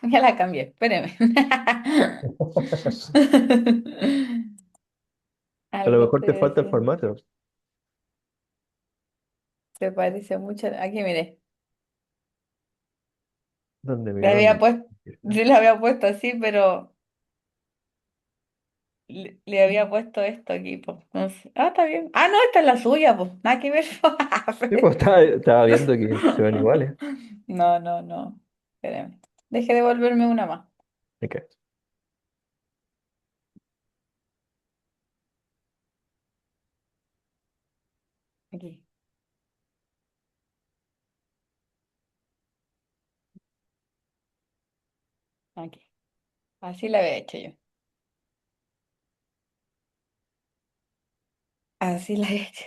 Ya la cambié, espéreme. A lo Algo mejor estoy te falta el haciendo. formato. Se parece mucho. Aquí, mire. ¿Dónde? Le Mira, había ¿dónde? puesto, Aquí está. sí le había puesto así, pero le había puesto esto aquí, pues. Entonces, ah, está bien. Ah, no, esta es la suya, pues. Nada que ver. Sí, pues estaba viendo que se van iguales. No, no, no. Espérame. Deje de volverme una más. Ok. Aquí, aquí. Así la había hecho yo. Así la había hecho.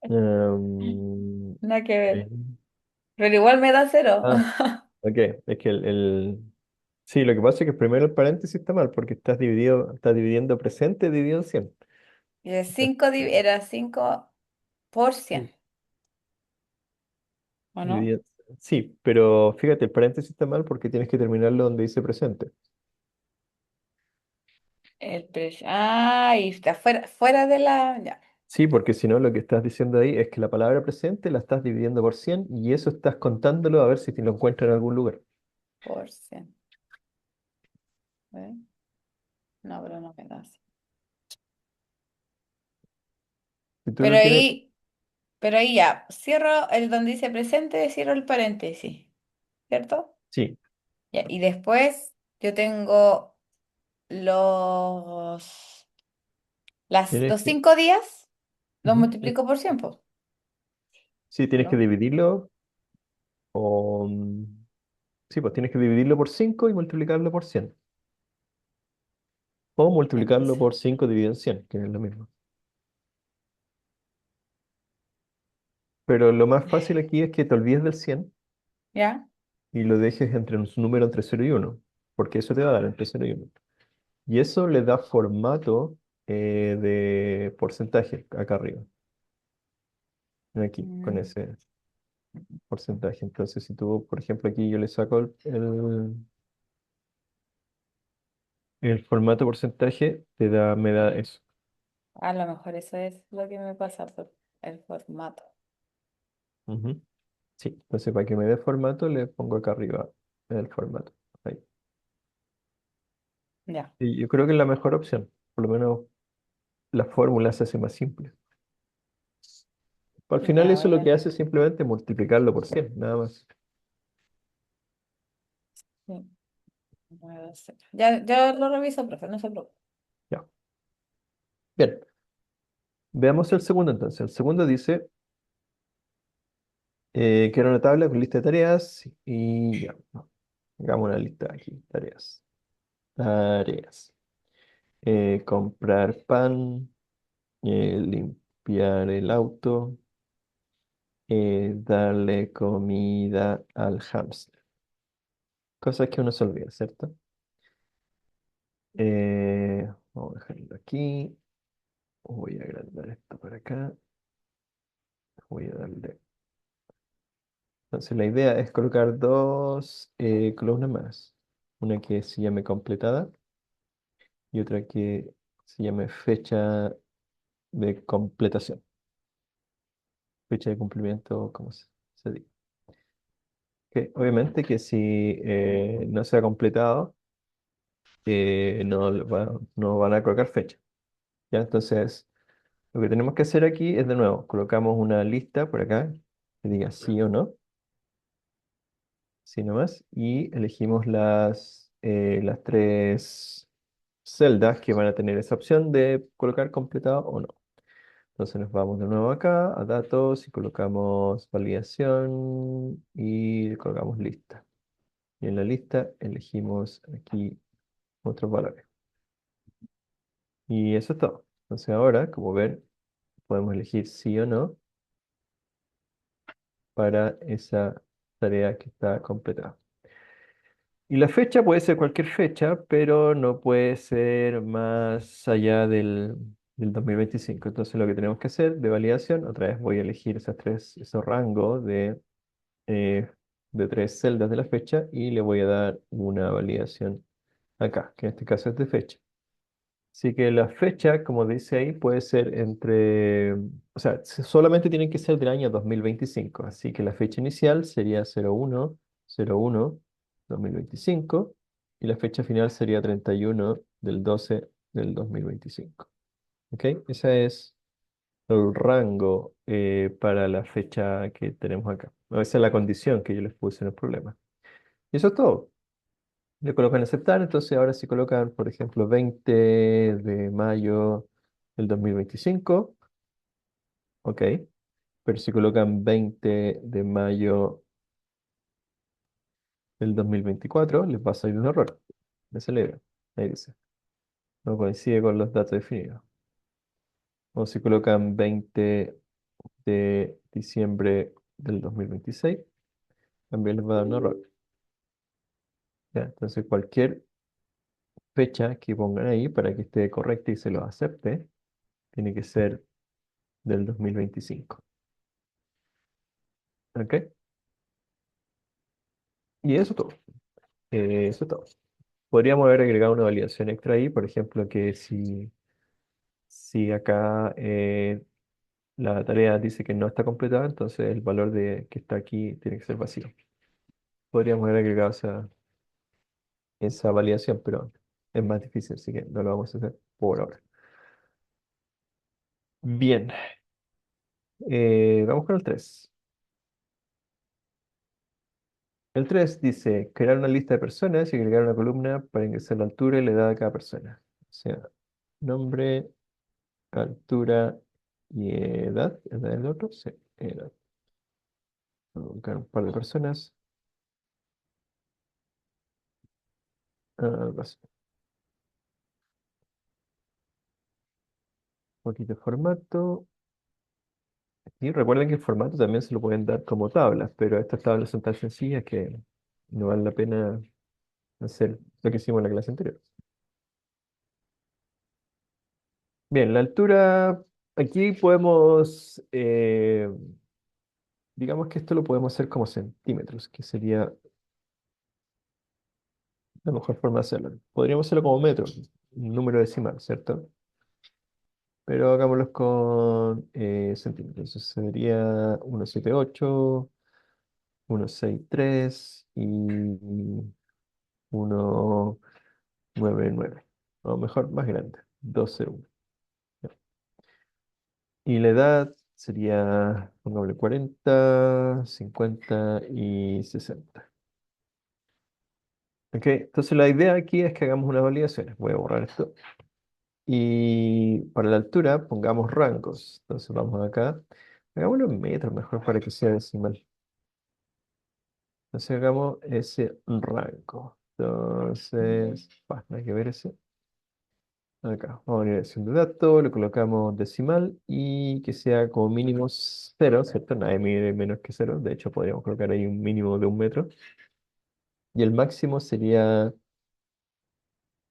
Em, Nada que ver. ok. Pero igual me da cero. Ah, ok. Es que sí, lo que pasa es que primero el paréntesis está mal porque estás dividiendo presente dividido en 100. Y de Estás- 5 era 5 por sí, 100, ¿o no? dividido- sí, pero fíjate, el paréntesis está mal porque tienes que terminarlo donde dice presente. El precio. Ah, y está fuera de la. Ya, Sí, porque si no, lo que estás diciendo ahí es que la palabra presente la estás dividiendo por 100 y eso estás contándolo a ver si te lo encuentras en algún lugar. por 100. ¿Eh? No, pero no me da así. Si tú Pero lo tienes, ahí, pero ahí ya. Cierro el donde dice presente, cierro el paréntesis, ¿cierto? sí, Ya, y después yo tengo los, tienes los que, 5 días, los ujú, multiplico por 100, po, sí, ¿o tienes que no? dividirlo o, sí, pues tienes que dividirlo por 5 y multiplicarlo por 100. O multiplicarlo Entonces, por 5 dividido en 100, que es lo mismo. Pero lo más fácil aquí es que te olvides del 100 ¿ya? y lo dejes entre un número entre 0 y 1, porque eso te va a dar entre 0 y 1. Y eso le da formato de porcentaje acá arriba, aquí, con Mm. ese porcentaje. Entonces, si tú, por ejemplo, aquí yo le saco el formato porcentaje, me da eso. A lo mejor eso es lo que me pasa por el formato. Ujú. Sí, entonces para que me dé formato, le pongo acá arriba el formato. Ahí. Ya. Y yo creo que es la mejor opción. Por lo menos la fórmula se hace más simple. Al final Ya eso voy lo a que hace es simplemente multiplicarlo por 100, nada más. sí, voy a hacer. Ya lo reviso, profe, no se preocupe. Ya. Bien, veamos el segundo entonces. El segundo dice que era una tabla con lista de tareas y ya, no, hagamos una lista aquí, tareas. Tareas. Comprar pan, limpiar el auto, darle comida al hámster. Cosas que uno se olvida, ¿cierto? Vamos a dejarlo aquí. Voy a agrandar esto para acá. Voy a darle. Entonces la idea es colocar dos columnas más. Una que se llame completada y otra que se llame fecha de completación. Fecha de cumplimiento, ¿cómo se dice? Que obviamente que si no se ha completado, no van a colocar fecha. ¿Ya? Entonces, lo que tenemos que hacer aquí es de nuevo, colocamos una lista por acá que diga sí o no, sí nomás, y elegimos las tres celdas que van a tener esa opción de colocar completado o no. Entonces nos vamos de nuevo acá a datos y colocamos validación y colocamos lista. Y en la lista elegimos aquí otros valores. Y eso es todo. Entonces ahora, como ver, podemos elegir sí o no para esa tarea que está completada. Y la fecha puede ser cualquier fecha, pero no puede ser más allá del 2025. Entonces lo que tenemos que hacer de validación, otra vez voy a elegir esos rangos eh, de tres celdas de la fecha y le voy a dar una validación acá, que en este caso es de fecha. Así que la fecha, como dice ahí, puede ser o sea, solamente tienen que ser del año 2025. Así que la fecha inicial sería 01/01/2025 y la fecha final sería 31/12/2025. ¿Ok? Ese es el rango para la fecha que tenemos acá. No, esa es la condición que yo les puse en el problema. Y eso es todo. Le colocan aceptar, entonces ahora si colocan, por ejemplo, 20 de mayo del 2025, ok, pero si colocan 20 de mayo del 2024, les va a salir un error. Me celebra. Ahí dice. No coincide con los datos definidos. O si colocan 20 de diciembre del 2026, también les va a dar un error. Ya, entonces cualquier fecha que pongan ahí para que esté correcta y se lo acepte, tiene que ser del 2025. ¿Ok? Y eso todo. Eso todo. Podríamos haber agregado una validación extra ahí, por ejemplo, que si acá la tarea dice que no está completada, entonces el valor que está aquí tiene que ser vacío. Podríamos haber agregado esa validación, pero es más difícil, así que no lo vamos a hacer por ahora. Bien, vamos con el 3. El 3 dice crear una lista de personas y agregar una columna para ingresar la altura y la edad de cada persona. O sea, nombre, altura y edad. ¿Edad del otro? Sí, edad. Voy a colocar un par de personas. Algo así. Un poquito de formato. Y recuerden que el formato también se lo pueden dar como tablas, pero estas tablas son tan sencillas que no vale la pena hacer lo que hicimos en la clase anterior. Bien, la altura, aquí podemos, digamos que esto lo podemos hacer como centímetros, que sería la mejor forma de hacerlo. Podríamos hacerlo como metros, un número decimal, ¿cierto? Pero hagámoslos con centímetros. Entonces sería 178, 163 y 199. O mejor, más grande, 201. Ya. Y la edad sería, pongámosle 40, 50 y 60. Ok, entonces la idea aquí es que hagamos unas validaciones. Voy a borrar esto. Y para la altura pongamos rangos. Entonces vamos acá. Hagámoslo en metros mejor para que sea decimal. Entonces hagamos ese rango. Entonces, no hay que ver ese. Acá, vamos a ir haciendo dato, le colocamos decimal y que sea como mínimo cero, ¿cierto? Nadie mide menos que cero. De hecho, podríamos colocar ahí un mínimo de 1 metro. Y el máximo sería,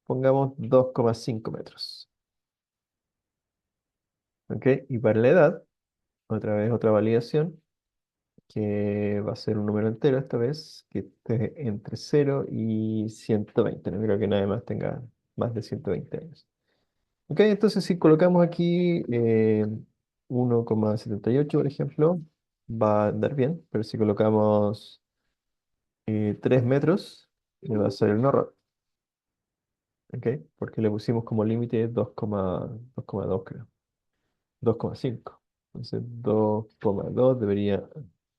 pongamos 2,5 metros. ¿Ok? Y para la edad, otra vez otra validación, que va a ser un número entero esta vez, que esté entre 0 y 120. No creo que nadie más tenga más de 120 años. Ok, entonces si colocamos aquí 1,78, por ejemplo, va a andar bien, pero si colocamos 3 metros, le va a ser un error. Ok, porque le pusimos como límite 2,2 creo. 2,5. Entonces 2,2 debería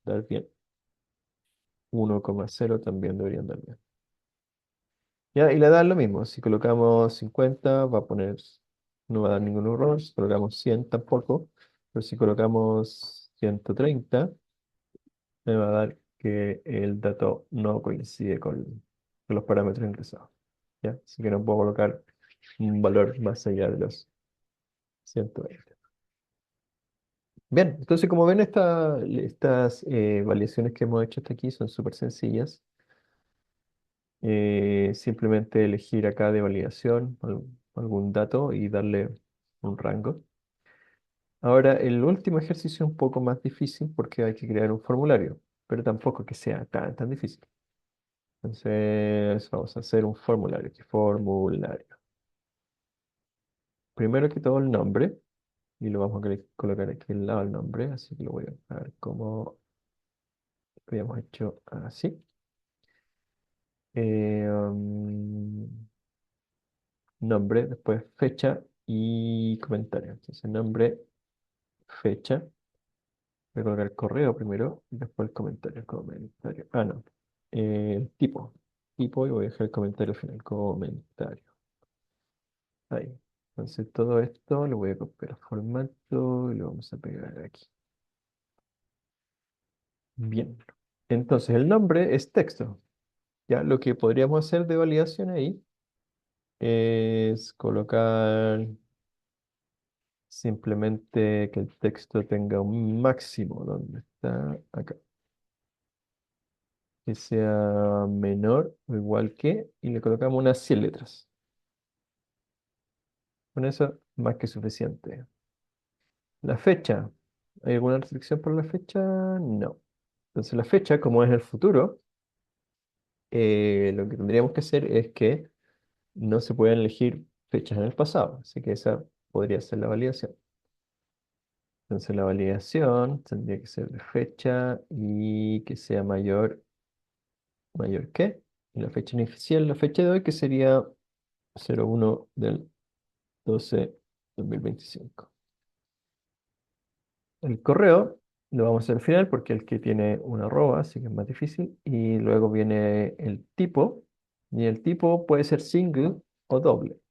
dar bien. 1,0 también debería andar bien. Ya, y la edad es lo mismo. Si colocamos 50 va a poner, no va a dar ningún error. Si colocamos 100 tampoco. Pero si colocamos 130 me va a dar que el dato no coincide con los parámetros ingresados. ¿Ya? Así que no puedo colocar un valor más allá de los 120. Bien, entonces como ven, estas validaciones que hemos hecho hasta aquí son súper sencillas. Simplemente elegir acá de validación algún dato y darle un rango. Ahora, el último ejercicio es un poco más difícil porque hay que crear un formulario, pero tampoco que sea tan difícil. Entonces, vamos a hacer un formulario. ¿Qué formulario? Primero que todo el nombre, y lo vamos a colocar aquí al lado del nombre, así que lo voy a ver como lo habíamos hecho así. Nombre, después fecha y comentario. Entonces, nombre, fecha. Voy a colocar el correo primero y después el comentario. Comentario. Ah, no. Tipo. Tipo y voy a dejar el comentario al final. Comentario. Ahí. Entonces, todo esto lo voy a copiar a formato y lo vamos a pegar aquí. Bien. Entonces, el nombre es texto. Ya, lo que podríamos hacer de validación ahí es colocar simplemente que el texto tenga un máximo. ¿Dónde está? Acá. Que sea menor o igual que, y le colocamos unas 100 letras. Con eso, más que suficiente. La fecha. ¿Hay alguna restricción por la fecha? No. Entonces, la fecha, como es el futuro, lo que tendríamos que hacer es que no se pueden elegir fechas en el pasado. Así que esa podría ser la validación. Entonces la validación tendría que ser de fecha y que sea mayor que. Y la fecha inicial, la fecha de hoy, que sería 01 del 12/2025. El correo lo vamos a hacer al final porque es el que tiene una arroba, así que es más difícil. Y luego viene el tipo. Y el tipo puede ser single o doble.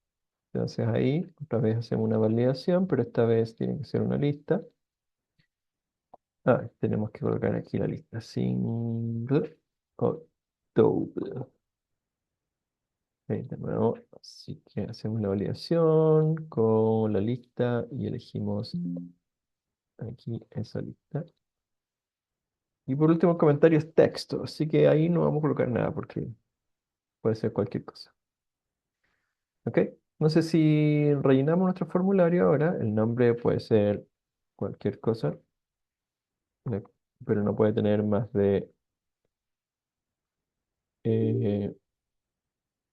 Entonces ahí otra vez hacemos una validación, pero esta vez tiene que ser una lista. Tenemos que colocar aquí la lista single o double. De nuevo, así que hacemos la validación con la lista y elegimos aquí esa lista. Y por último, el comentario es texto, así que ahí no vamos a colocar nada porque puede ser cualquier cosa. ¿Ok? No sé si rellenamos nuestro formulario ahora, el nombre puede ser cualquier cosa, no- pero no puede tener más de...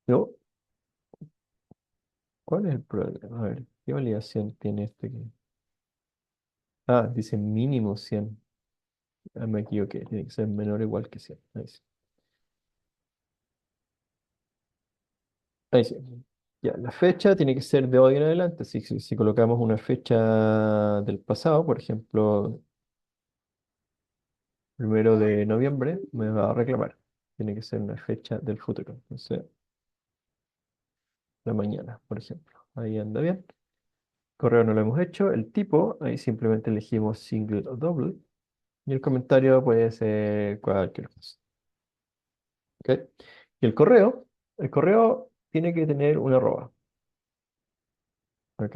no, ¿cuál es el problema? A ver, ¿qué validación tiene este? Dice mínimo 100. Me equivoqué, tiene que ser menor o igual que 100. Ahí sí. Ahí sí. Ya, la fecha tiene que ser de hoy en adelante. Si colocamos una fecha del pasado, por ejemplo, 1 de noviembre, me va a reclamar. Tiene que ser una fecha del futuro. Entonces, la mañana, por ejemplo. Ahí anda bien. Correo no lo hemos hecho. El tipo, ahí simplemente elegimos single o double. Y el comentario puede ser cualquier cosa. ¿Ok? Y el correo tiene que tener una arroba. ¿Ok?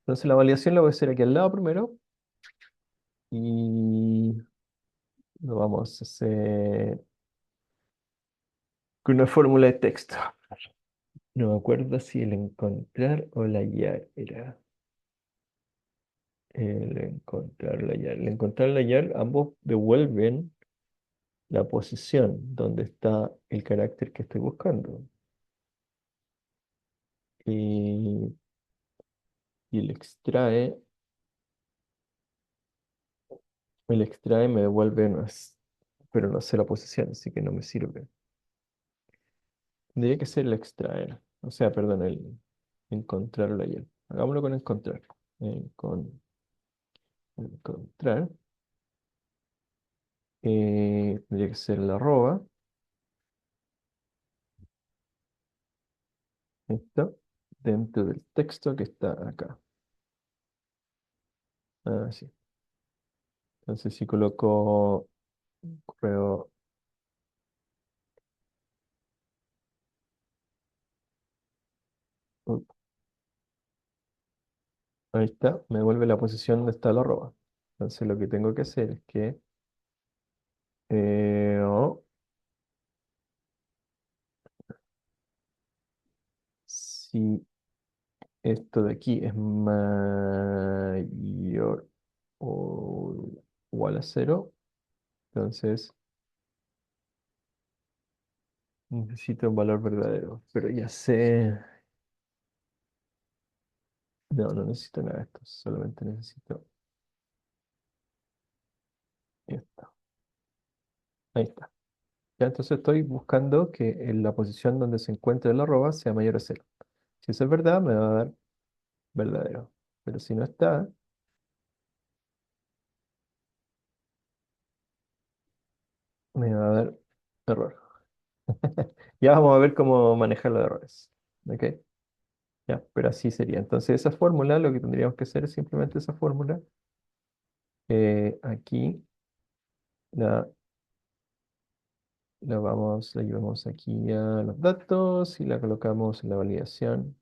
Entonces la validación la voy a hacer aquí al lado primero. Y lo vamos a hacer con una fórmula de texto. No me acuerdo si el encontrar o la hallar era. El encontrar, la hallar. El encontrar, la hallar, ambos devuelven la posición donde está el carácter que estoy buscando. Y, y el extrae me devuelve, pero no sé la posición, así que no me sirve. Tendría que ser el extraer. O sea, perdón, el encontrar o la hallar. Hagámoslo con encontrar. Encontrar. Tendría que ser la arroba. Esto. Dentro del texto que está acá. Ah, sí. Entonces si coloco correo. uh, Ahí está. Me devuelve la posición donde está la arroba. Entonces lo que tengo que hacer es que oh, si esto de aquí es mayor o igual a cero, entonces necesito un valor verdadero. Pero ya sé. No, no necesito nada de esto. Solamente necesito esto. Ahí está. Ya, entonces estoy buscando que en la posición donde se encuentre la arroba sea mayor a cero. Si eso es verdad, me va a dar verdadero. Pero si no está, me va a dar error. Ya vamos a ver cómo manejar los errores. ¿Ok? Ya, pero así sería. Entonces esa fórmula, lo que tendríamos que hacer es simplemente esa fórmula. Aquí la, la llevamos aquí a los datos y la colocamos en la validación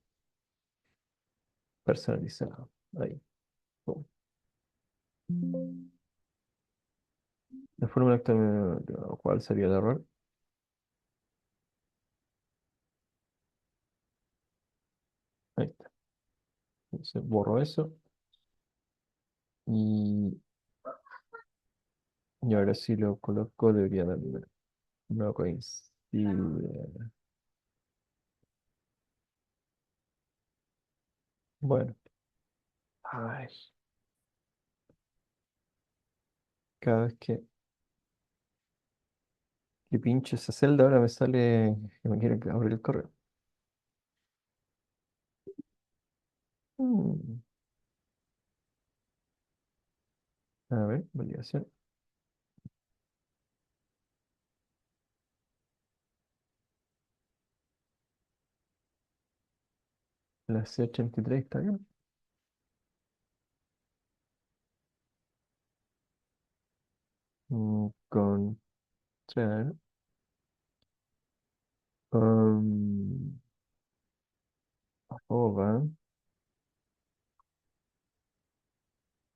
personalizada. Ahí. Pum. La fórmula actual, ¿cuál sería el error? Ahí está. Entonces borro eso y, y ahora sí lo coloco, debería darme. No coincide. Bueno, ay, cada vez que pincho esa celda ahora me sale que me quiere abrir el correo. Mm, A ver, validación. La C83 está bien. Encontrar. Arroba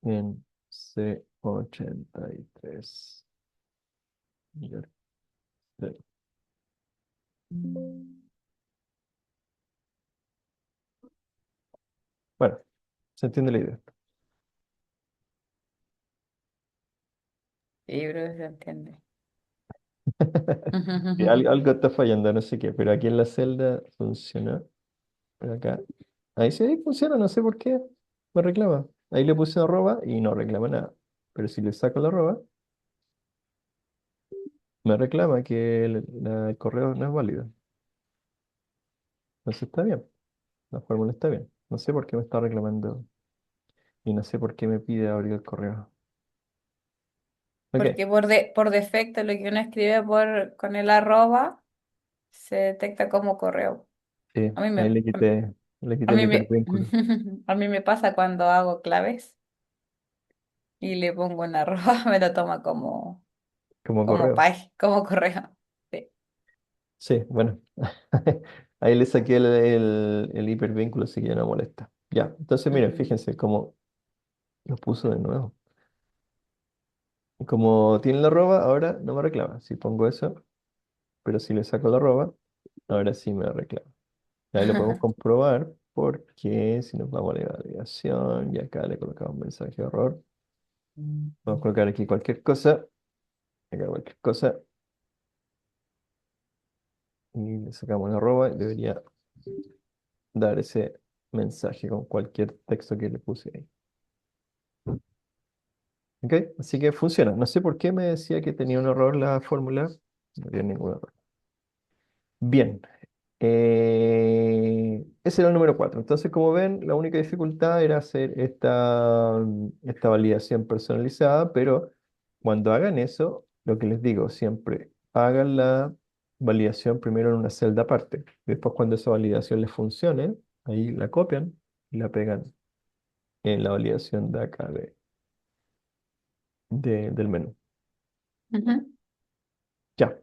en C83. Ya, ya. Bueno, se entiende la idea. Sí, yo creo que se entiende. Sí, algo está fallando, no sé qué, pero aquí en la celda funciona. Pero acá. Ahí sí funciona, no sé por qué. Me reclama. Ahí le puse arroba y no reclama nada. Pero si le saco la arroba, me reclama que el correo no es válido. Entonces está bien. La fórmula está bien. No sé por qué me está reclamando y no sé por qué me pide abrir el correo. Ok, Porque por defecto lo que uno escribe con el arroba se detecta como correo. sí, A mí ahí me, le a quité el mí me, hipervínculo a mí me pasa cuando hago claves y le pongo un arroba, me lo toma como correo. como correo. Sí. Sí, bueno. Ahí le saqué el hipervínculo, así que ya no molesta. Ya, entonces miren, Ujú. fíjense cómo lo puso de nuevo. Como tiene la arroba, ahora no me reclama. Si pongo eso, pero si le saco la arroba, ahora sí me reclama. Y ahí lo podemos comprobar porque si nos vamos a la validación y acá le colocamos mensaje de error, vamos a colocar aquí cualquier cosa, acá cualquier cosa, y le sacamos la arroba y debería dar ese mensaje con cualquier texto que le puse ahí. ¿Ok? Así que funciona. No sé por qué me decía que tenía un error la fórmula. No tiene ningún error. Bien. Ese era el número 4. Entonces, como ven, la única dificultad era hacer esta validación personalizada, pero cuando hagan eso, lo que les digo siempre, hagan la validación primero en una celda aparte. Después, cuando esa validación les funcione, ahí la copian y la pegan en la validación de acá del menú. Ujú. Ya.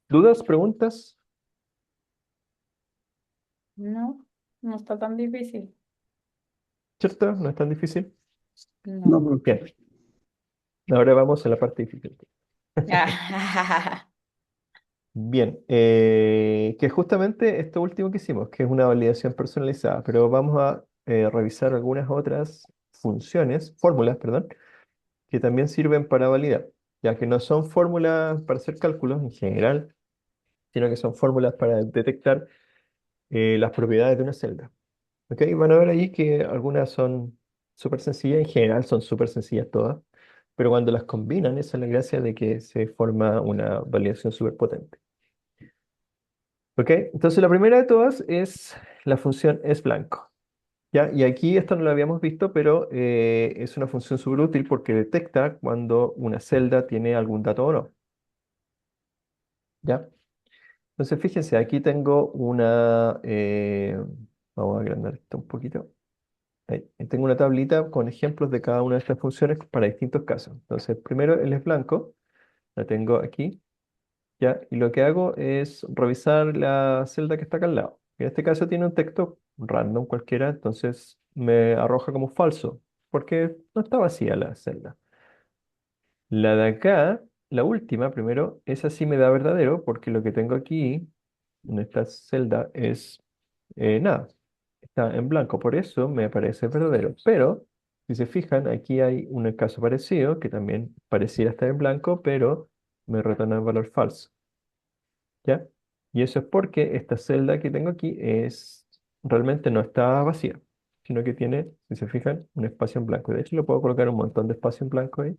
¿Dudas, preguntas? No, no está tan difícil. ¿Cierto? No es tan difícil. No, No. profe. Bien. Ahora vamos a la parte difícil. Ah, Bien, que es justamente esto último que hicimos, que es una validación personalizada, pero vamos a revisar algunas otras funciones, fórmulas, perdón, que también sirven para validar, ya que no son fórmulas para hacer cálculos en general, sino que son fórmulas para detectar las propiedades de una celda. ¿Ok? Van a ver ahí que algunas son súper sencillas, en general son súper sencillas todas, pero cuando las combinan, esa es la gracia de que se forma una validación súper potente. ¿Ok? Entonces la primera de todas es la función blanco. ¿Ya? Y aquí esto no lo habíamos visto, pero es una función súper útil porque detecta cuando una celda tiene algún dato o no. ¿Ya? Entonces fíjense, aquí tengo vamos a agrandar esto un poquito. Ahí tengo una tablita con ejemplos de cada una de estas funciones para distintos casos. Entonces primero el blanco, la tengo aquí. ¿Ya? Y lo que hago es revisar la celda que está acá al lado. En este caso tiene un texto random cualquiera, entonces me arroja como falso, porque no está vacía la celda. La de acá, la última, primero, esa sí me da verdadero, porque lo que tengo aquí, en esta celda, es nada, está en blanco, por eso me parece verdadero. Pero, si se fijan, aquí hay un caso parecido, que también pareciera estar en blanco, pero me retorna el valor falso. ¿Ya? Y eso es porque esta celda que tengo aquí realmente no está vacía, sino que tiene, si se fijan, un espacio en blanco. De hecho, le puedo colocar un montón de espacio en blanco ahí,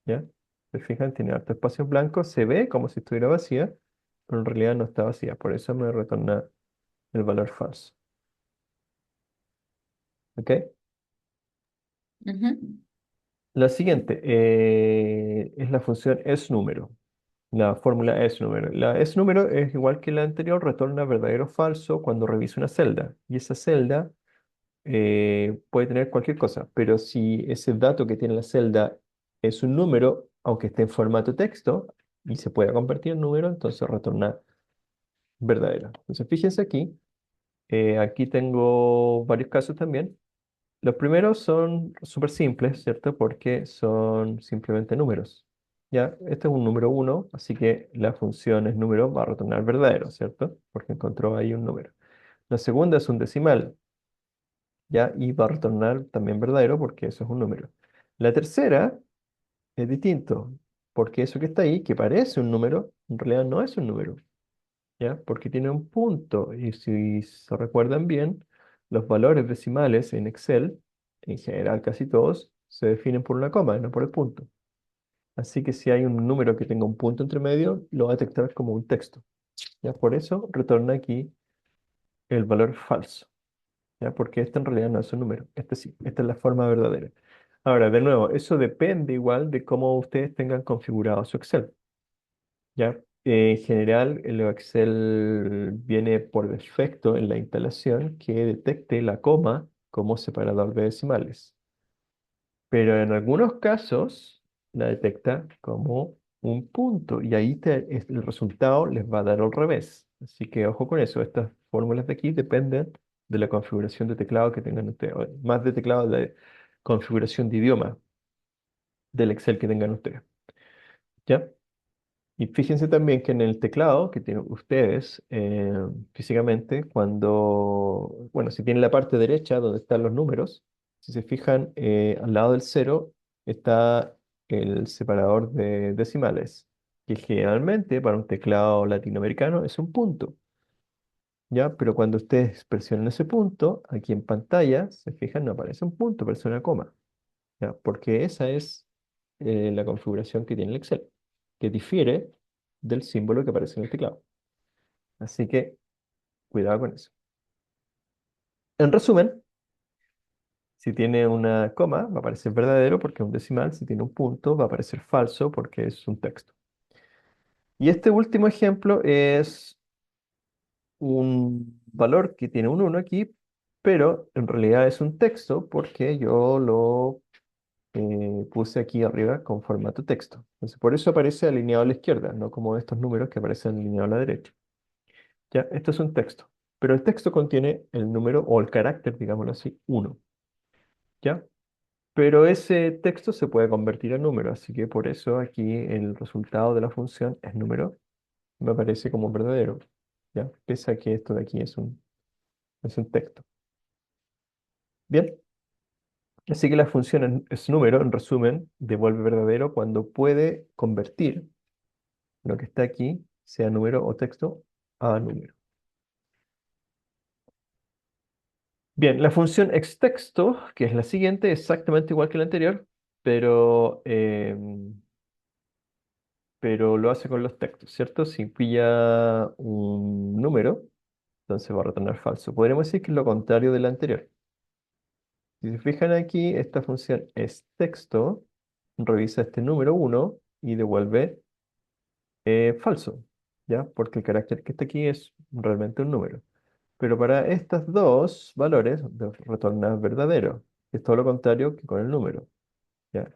¿ya? Se fijan, tiene harto espacio en blanco, se ve como si estuviera vacía, pero en realidad no está vacía, por eso me retorna el valor falso. ¿Ok? ujú, La siguiente es la función número. La fórmula número. La número es igual que la anterior, retorna verdadero o falso cuando revisa una celda. Y esa celda puede tener cualquier cosa, pero si ese dato que tiene la celda es un número, aunque esté en formato texto y se pueda convertir en número, entonces retorna verdadero. Entonces fíjense aquí, aquí tengo varios casos también. Los primeros son súper simples, ¿cierto? Porque son simplemente números. ¿Ya? Este es un número uno, así que la función es número va a retornar verdadero, ¿cierto? Porque encontró ahí un número. La segunda es un decimal, ¿ya? Y va a retornar también verdadero porque eso es un número. La tercera es distinto, porque eso que está ahí, que parece un número, en realidad no es un número, ¿ya? Porque tiene un punto. Y si se recuerdan bien, los valores decimales en Excel, en general casi todos, se definen por una coma, no por el punto. Así que si hay un número que tenga un punto entre medio, lo va a detectar como un texto. ¿Ya? Por eso retorna aquí el valor falso. ¿ya? Porque este en realidad no es un número, este sí, esta es la forma verdadera. Ahora, de nuevo, eso depende igual de cómo ustedes tengan configurado su Excel, ¿ya? En general, el Excel viene por defecto en la instalación que detecte la coma como separador de decimales, pero en algunos casos la detecta como un punto y ahí el resultado les va a dar al revés. Así que ojo con eso, estas fórmulas de aquí dependen de la configuración de teclado que tengan ustedes, o más de teclado de configuración de idioma del Excel que tengan ustedes. ¿Ya? Y fíjense también que en el teclado que tienen ustedes físicamente, bueno, si tienen la parte derecha donde están los números, si se fijan, al lado del cero está el separador de decimales, que generalmente para un teclado latinoamericano es un punto, ¿ya? Pero cuando ustedes presionan ese punto, aquí en pantalla, se fijan, no aparece un punto, aparece una coma. ¿Ya? Porque esa es la configuración que tiene el Excel, que difiere del símbolo que aparece en el teclado. Así que cuidado con eso. En resumen, si tiene una coma, va a aparecer verdadero porque es un decimal. Si tiene un punto, va a aparecer falso porque es un texto. Y este último ejemplo es un valor que tiene un 1 aquí, pero en realidad es un texto porque yo lo puse aquí arriba con formato texto. Entonces, por eso aparece alineado a la izquierda, no como estos números que aparecen alineados a la derecha. Ya, esto es un texto, pero el texto contiene el número o el carácter, digámoslo así, 1. ¿Ya? Pero ese texto se puede convertir en número, así que por eso aquí el resultado de la función es número, me aparece como verdadero. ¿Ya? Pese a que esto de aquí es un texto. Bien, así que la función es número, en resumen, devuelve verdadero cuando puede convertir lo que está aquí, sea número o texto, a número. Bien, la función extexto, que es la siguiente, exactamente igual que la anterior, pero, pero lo hace con los textos, ¿cierto? Si pilla un número, entonces va a retornar falso. Podríamos decir que es lo contrario de la anterior. Si se fijan aquí, esta función es texto, revisa este número 1 y devuelve falso, ¿ya? Porque el carácter que está aquí es realmente un número. Pero para estos dos valores retorna verdadero, que es todo lo contrario que con el número, ¿ya?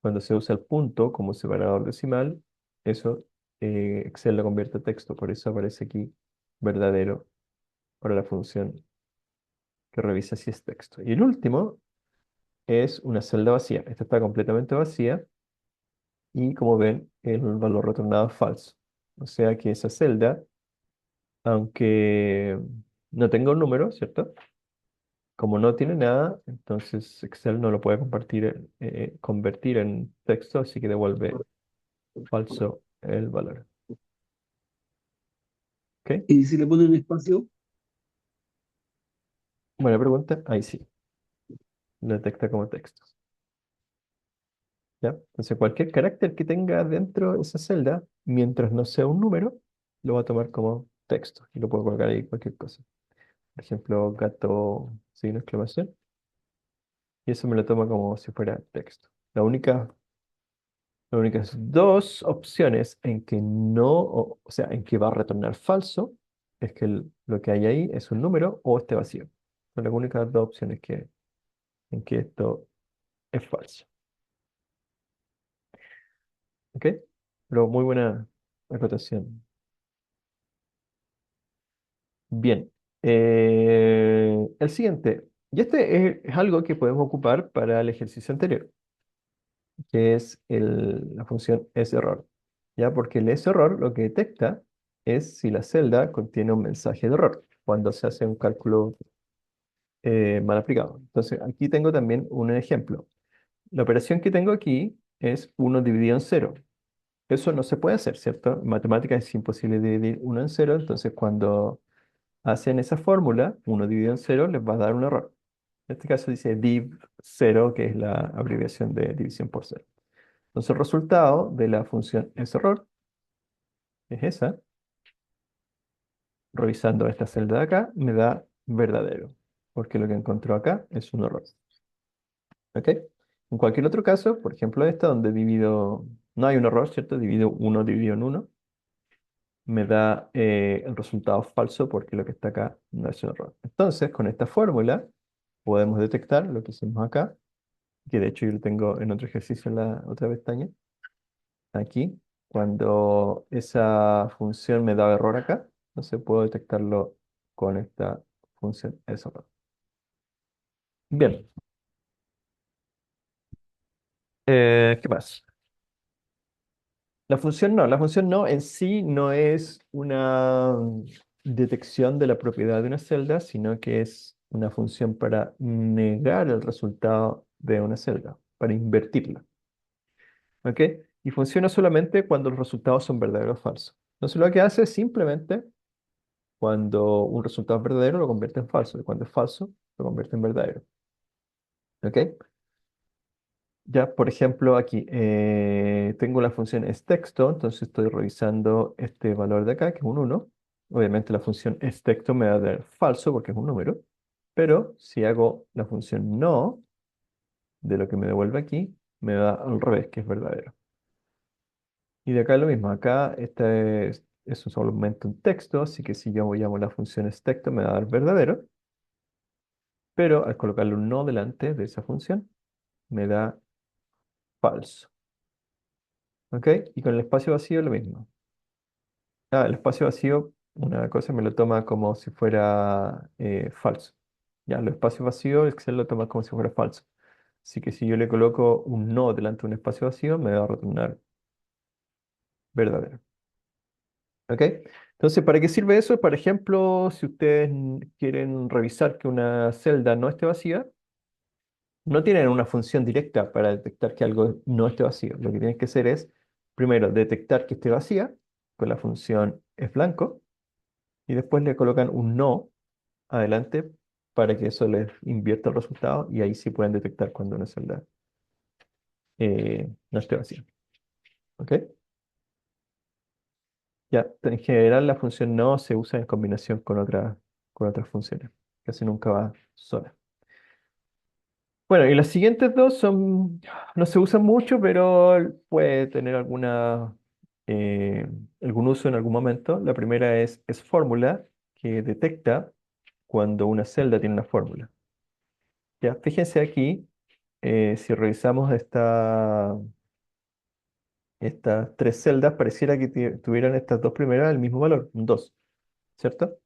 Cuando se usa el punto como separador decimal, eso Excel lo convierte a texto, por eso aparece aquí verdadero para la función que revisa si es texto. Y el último es una celda vacía. Esta está completamente vacía y como ven, el valor retornado es falso. O sea que esa celda, aunque no tenga un número, ¿cierto? Como no tiene nada, entonces Excel no lo puede convertir en texto, así que devuelve falso el valor. ¿Ok? Y si le ponen un espacio, Buena pregunta. Ahí sí, lo detecta como texto. ¿Ya? Entonces cualquier carácter que tenga dentro de esa celda, mientras no sea un número, lo va a tomar como texto y lo puedo colocar ahí cualquier cosa. Por ejemplo, gato, signo de exclamación, y eso me lo toma como si fuera texto. Las únicas dos opciones en que no, o sea, en que va a retornar falso, es que lo que hay ahí es un número o esté vacío. Son las únicas dos opciones en que esto es falso. ¿Ok? Pero muy buena acotación. Bien. El siguiente. Y este es algo que podemos ocupar para el ejercicio anterior, que es la función error. ¿Ya? Porque el error lo que detecta es si la celda contiene un mensaje de error cuando se hace un cálculo mal aplicado. Entonces, aquí tengo también un ejemplo. La operación que tengo aquí es 1 dividido en cero. Eso no se puede hacer, ¿cierto? En matemáticas es imposible dividir 1 en cero, entonces cuando hacen esa fórmula, 1 dividido en cero les va a dar un error. En este caso dice div 0, que es la abreviación de división por cero. Entonces el resultado de la función error es esa. Revisando esta celda de acá, me da verdadero. porque lo que encontró acá es un error. ¿Ok? En cualquier otro caso, por ejemplo esta, donde divido, no hay un error, ¿cierto? Divido uno dividido en uno, me da el resultado falso porque lo que está acá no es un error. Entonces, con esta fórmula podemos detectar lo que hicimos acá, que de hecho yo lo tengo en otro ejercicio en la otra pestaña, aquí, cuando esa función me da error acá, entonces puedo detectarlo con esta función es error. Bien, ¿qué más? La función no en sí no es una detección de la propiedad de una celda, sino que es una función para negar el resultado de una celda, para invertirla. ¿Ok? Y funciona solamente cuando los resultados son verdaderos o falsos. Entonces lo que hace es simplemente cuando un resultado es verdadero lo convierte en falso, y cuando es falso lo convierte en verdadero. ¿Ok? Ya, por ejemplo, aquí tengo la función texto, entonces estoy revisando este valor de acá, que es un 1. Obviamente la función texto me va a dar falso porque es un número, pero si hago la función no, de lo que me devuelve aquí, me da al revés, que es verdadero. Y de acá lo mismo, acá es solamente un texto, así que si yo llamo la función texto me va a dar verdadero, pero al colocarle un no delante de esa función, me da falso. ¿Ok? Y con el espacio vacío lo mismo. Ah, el espacio vacío, una cosa me lo toma como si fuera falso. Ya, el espacio vacío, Excel lo toma como si fuera falso. Así que si yo le coloco un no delante de un espacio vacío, me va a retornar verdadero. ¿Ok? Entonces, ¿para qué sirve eso? Por ejemplo, si ustedes quieren revisar que una celda no esté vacía, no tienen una función directa para detectar que algo no esté vacío. Lo que tienen que hacer es, primero, detectar que esté vacía con la función es blanco y después le colocan un no adelante para que eso les invierta el resultado y ahí sí pueden detectar cuando una celda no esté vacía. ¿Ok? Ya, en general la función no se usa en combinación con otras funciones. Casi nunca va sola. Bueno, y las siguientes dos son, no se usan mucho, pero puede tener eh, algún uso en algún momento. La primera es fórmula, que detecta cuando una celda tiene una fórmula. Ya, fíjense aquí, si revisamos estas tres celdas, pareciera que tuvieran estas dos primeras el mismo valor, un 2, ¿cierto?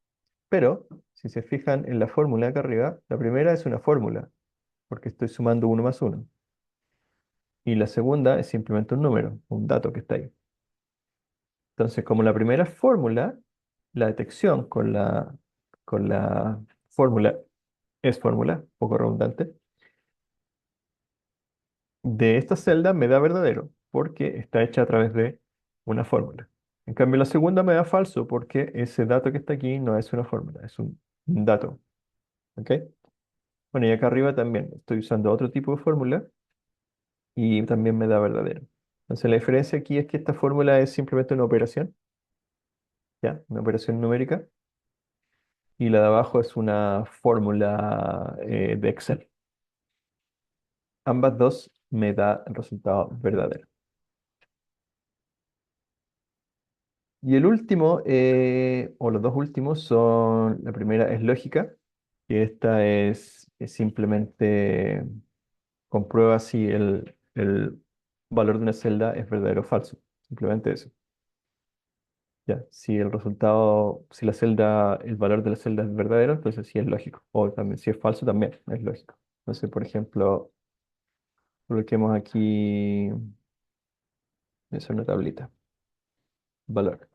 Pero si se fijan en la fórmula acá arriba, la primera es una fórmula, porque estoy sumando uno más uno. Y la segunda es simplemente un número, un dato que está ahí. Entonces, como la primera fórmula, la detección con la fórmula es fórmula, poco redundante, de esta celda me da verdadero, porque está hecha a través de una fórmula. En cambio, la segunda me da falso, porque ese dato que está aquí no es una fórmula, es un dato. ¿Ok? Bueno, y acá arriba también estoy usando otro tipo de fórmula y también me da verdadero. Entonces, la diferencia aquí es que esta fórmula es simplemente una operación, ¿ya? Una operación numérica, y la de abajo es una fórmula de Excel. Ambas dos me da el resultado verdadero. Y el último, o los dos últimos, son, la primera es lógica, que esta es simplemente comprueba si el valor de una celda es verdadero o falso. Simplemente eso. Ya, si el resultado, si la celda, el valor de la celda es verdadero, entonces sí es lógico. O también si es falso, también es lógico. Entonces, por ejemplo, coloquemos aquí, es una tablita. Valor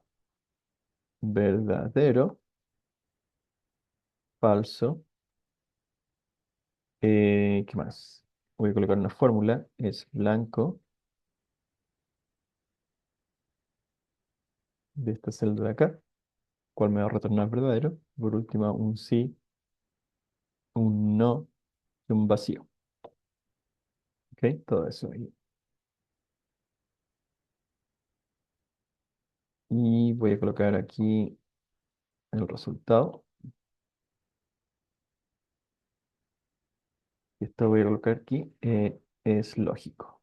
verdadero, falso. ¿Qué más? Voy a colocar una fórmula. Es blanco de esta celda de acá, cual me va a retornar verdadero. Por último, un sí, un no y un vacío. ¿Ok? Todo eso ahí. Y voy a colocar aquí el resultado. y esto voy a colocar aquí, es lógico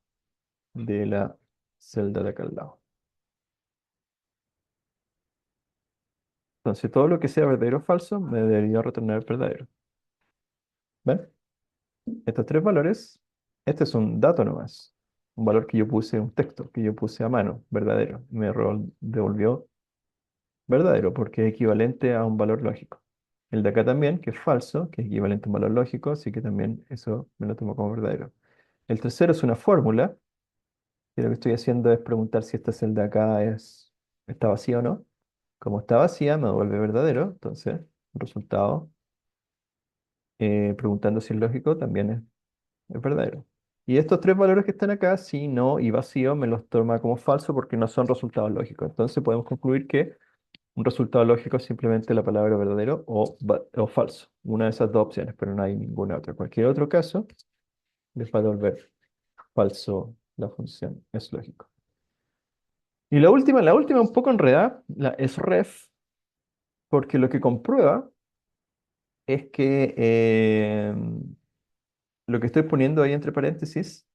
de la celda de acá al lado. Entonces, todo lo que sea verdadero o falso me debería retornar verdadero. ¿Ven? Estos tres valores, este es un dato nomás. Un valor que yo puse, un texto que yo puse a mano, verdadero. Devolvió verdadero porque es equivalente a un valor lógico. El de acá también, que es falso, que es equivalente a un valor lógico, así que también eso me lo tomo como verdadero. El tercero es una fórmula, y lo que estoy haciendo es preguntar si esta celda de acá está vacía o no. Como está vacía, me devuelve verdadero, entonces el resultado, preguntando si es lógico, también es verdadero. Y estos tres valores que están acá, sí, no y vacío, me los toma como falso porque no son resultados lógicos. Entonces podemos concluir que un resultado lógico es simplemente la palabra verdadero o falso. Una de esas dos opciones, pero no hay ninguna otra. Cualquier otro caso, les va a devolver falso la función. Es lógico. Y la última un poco enredada, la es ref, porque lo que comprueba es que lo que estoy poniendo ahí entre paréntesis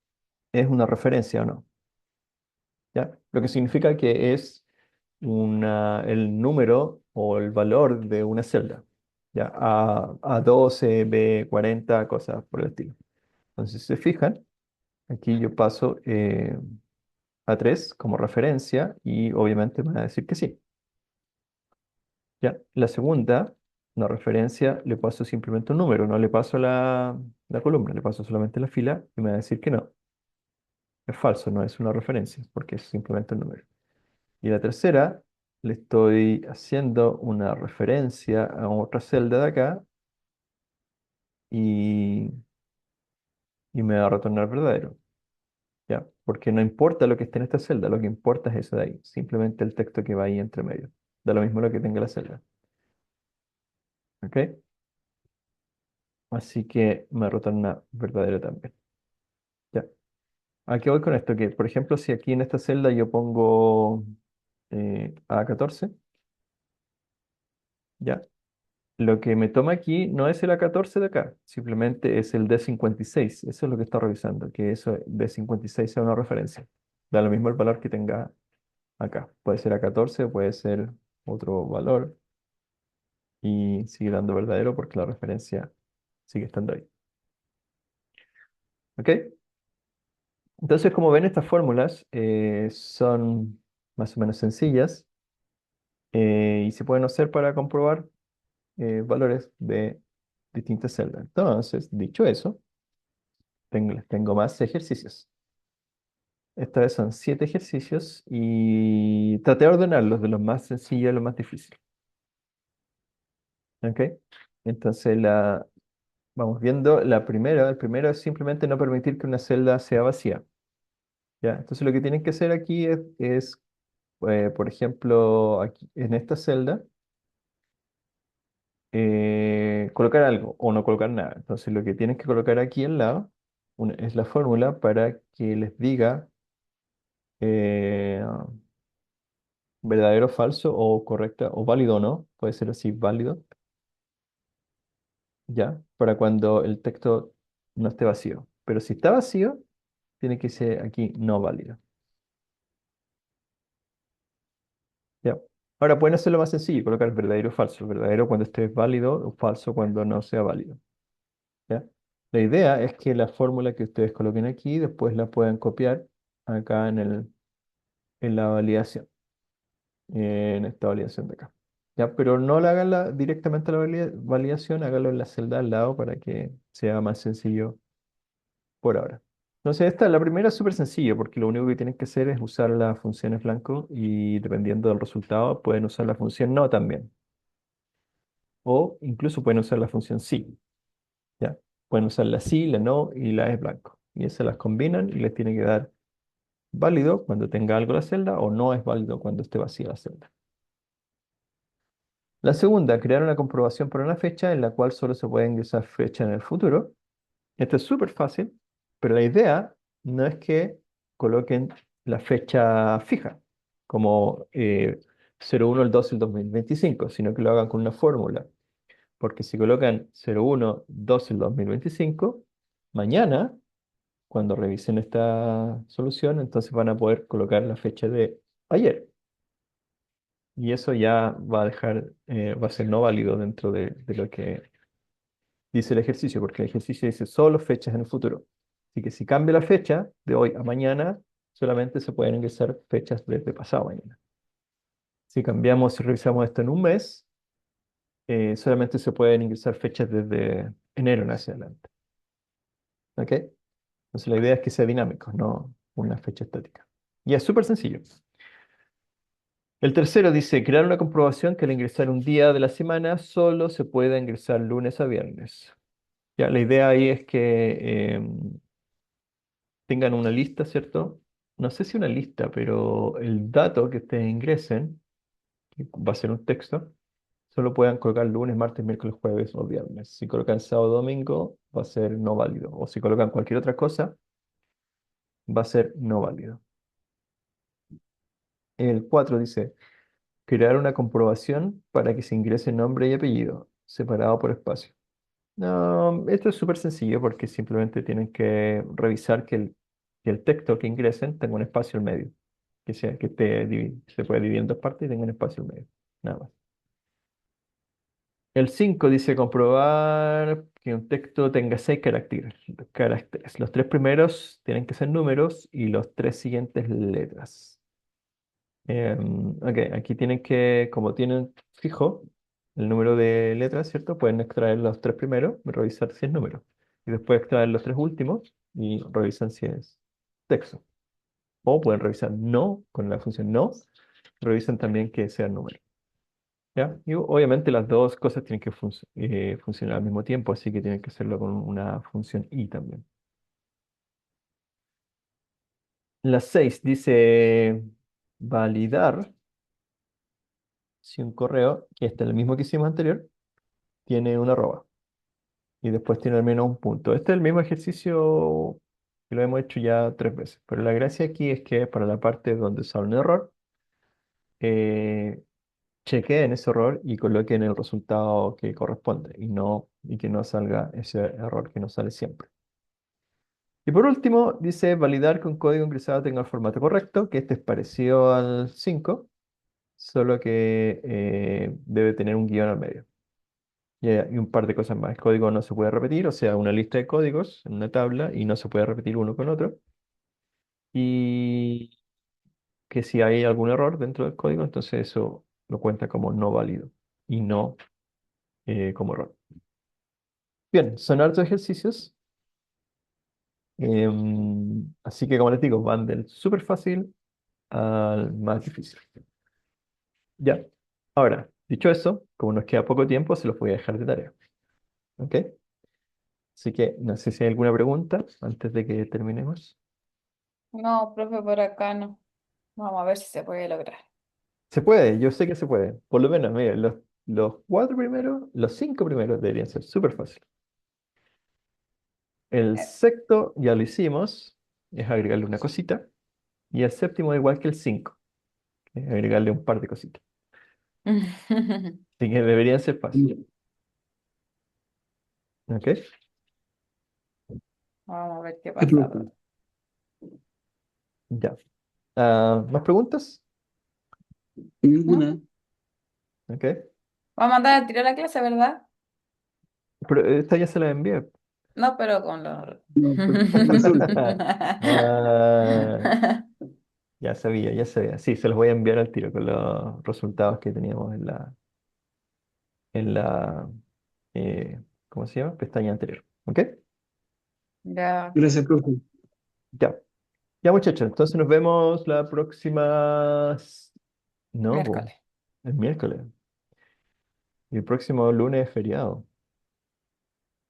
es una referencia o no. ¿Ya? Lo que significa que es el número o el valor de una celda. ¿Ya? A12, B40, cosas por el estilo. Entonces, si se fijan, aquí yo paso A3 como referencia y obviamente me va a decir que sí. ¿Ya? La segunda, una referencia, le paso simplemente un número, no le paso la columna, le paso solamente la fila y me va a decir que no. Es falso, no es una referencia, porque es simplemente un número. Y la tercera, le estoy haciendo una referencia a otra celda de acá y, y me va a retornar verdadero. ¿Ya? Porque no importa lo que esté en esta celda, lo que importa es eso de ahí, simplemente el texto que va ahí entre medio. Da lo mismo lo que tenga la celda. ¿Ok? Así que me retorna verdadero también. ¿Ya? ¿A qué voy con esto? Que, por ejemplo, si aquí en esta celda yo pongo A14, ¿ya? Lo que me toma aquí no es el A14 de acá, simplemente es el D56. Eso es lo que está revisando, que eso D56 sea una referencia. Da lo mismo el valor que tenga acá. Puede ser A14, puede ser otro valor y sigue dando verdadero porque la referencia sigue estando ahí. ¿Ok? Entonces, como ven, estas fórmulas son más o menos sencillas y se pueden hacer para comprobar valores de distintas celdas. Entonces, dicho eso, les tengo más ejercicios. Esta vez son 7 ejercicios y traté de ordenarlos de los más sencillos a los más difíciles. ¿Ok? Entonces, vamos viendo el primero es simplemente no permitir que una celda sea vacía. ¿Ya? Entonces, lo que tienen que hacer aquí por ejemplo, aquí en esta celda, colocar algo o no colocar nada. Entonces, lo que tienen que colocar aquí al lado es la fórmula para que les diga eh, verdadero, falso o correcta o válido o no. Puede ser así, válido, ¿ya? Para cuando el texto no esté vacío. Pero si está vacío, tiene que ser aquí no válido. ¿Ya? Ahora pueden hacerlo más sencillo, colocar verdadero o falso. Verdadero cuando esté válido o falso cuando no sea válido. ¿Ya? La idea es que la fórmula que ustedes coloquen aquí después la puedan copiar acá en la validación, en esta validación de acá. ¿Ya? Pero no la hagan directamente la validación, hágalo en la celda al lado para que sea más sencillo por ahora. Entonces, la primera es súper sencilla porque lo único que tienen que hacer es usar las funciones blanco y dependiendo del resultado pueden usar la función no también. O incluso pueden usar la función sí. ¿Ya? Pueden usar la sí, la no y la es blanco. Y esas las combinan y les tiene que dar válido cuando tenga algo la celda o no es válido cuando esté vacía la celda. La segunda, crear una comprobación para una fecha en la cual solo se puede ingresar fecha en el futuro. Esto es súper fácil, pero la idea no es que coloquen la fecha fija, como 01 el 12 del 2025, sino que lo hagan con una fórmula. Porque si colocan 01 12 del 2025, Mañana, cuando revisen esta solución, entonces van a poder colocar la fecha de ayer. Y eso ya va a dejar, va a ser no válido dentro de lo que dice el ejercicio, porque el ejercicio dice solo fechas en el futuro. Así que si cambia la fecha de hoy a mañana, solamente se pueden ingresar fechas desde pasado mañana. Si cambiamos, si revisamos esto en un mes, solamente se pueden ingresar fechas desde enero en hacia adelante. ¿Ok? Entonces la idea es que sea dinámico, no una fecha estática. Y es súper sencillo. El tercero dice, crear una comprobación que al ingresar un día de la semana solo se pueda ingresar lunes a viernes. Ya, la idea ahí es que tengan una lista, ¿cierto? No sé si una lista, pero el dato que ustedes ingresen, que va a ser un texto, solo puedan colocar lunes, martes, miércoles, jueves o viernes. Si colocan sábado, domingo, va a ser no válido. O si colocan cualquier otra cosa, va a ser no válido. El 4 dice, crear una comprobación para que se ingrese nombre y apellido, separado por espacio. No, esto es súper sencillo porque simplemente tienen que revisar que el texto que ingresen tenga un espacio en medio, que se puede dividir en dos partes y tenga un espacio en medio, nada más. El 5 dice comprobar que un texto tenga 6 caracteres. Los tres primeros tienen que ser números y los tres siguientes letras. Ok, aquí tienen que, como tienen fijo el número de letras, ¿cierto? Pueden extraer los tres primeros, revisar si es número. Y después extraer los tres últimos y revisan si es texto. O pueden revisar no, con la función no, revisan también que sea número. ¿Ya? Y obviamente las dos cosas tienen que funcionar al mismo tiempo, así que tienen que hacerlo con una función y también. La 6 dice validar si un correo, que está en el mismo que hicimos anterior, tiene una arroba y después tiene al menos un punto. Este es el mismo ejercicio que lo hemos hecho ya 3 veces, pero la gracia aquí es que para la parte donde sale un error, eh, chequeen ese error y coloquen el resultado que corresponde y que no salga ese error que no sale siempre. Y por último, dice validar que un código ingresado tenga el formato correcto, que este es parecido al 5, solo que debe tener un guión al medio. Y un par de cosas más. El código no se puede repetir, o sea, una lista de códigos en una tabla y no se puede repetir uno con otro. Y que si hay algún error dentro del código, entonces eso lo cuenta como no válido y no como error. Bien, son hartos ejercicios. Así que como les digo, van del súper fácil al más difícil. Ya. Ahora, dicho eso, como nos queda poco tiempo, se los voy a dejar de tarea. ¿Ok? Así que no sé si hay alguna pregunta antes de que terminemos. No, profe, por acá no. Vamos a ver si se puede lograr. Se puede, yo sé que se puede. Por lo menos, mira, los 4 primeros, los 5 primeros deberían ser súper fáciles. El Eh, sexto ya lo hicimos, es agregarle una cosita. Y el séptimo igual que el 5, es agregarle un par de cositas. Así que deberían ser fáciles. ¿Ok? Vamos a ver qué Te pasa, preocupo. profe. Ya. ¿Más preguntas? ¿Mm? Ninguna. ¿Ok? Vamos a mandar a tirar la clase, ¿verdad? Pero esta ya se la envié. No, pero con los... No, pues, resulta. Ah, ya sabía, ya sabía. Sí, se los voy a enviar al tiro con los resultados que teníamos en la, eh, ¿cómo se llama? Pestaña anterior. ¿Ok? Ya, Gracias, profe. Ya. Ya, muchachos. Entonces nos vemos la próxima. No, po, miércoles. el miércoles. Y el próximo lunes es feriado.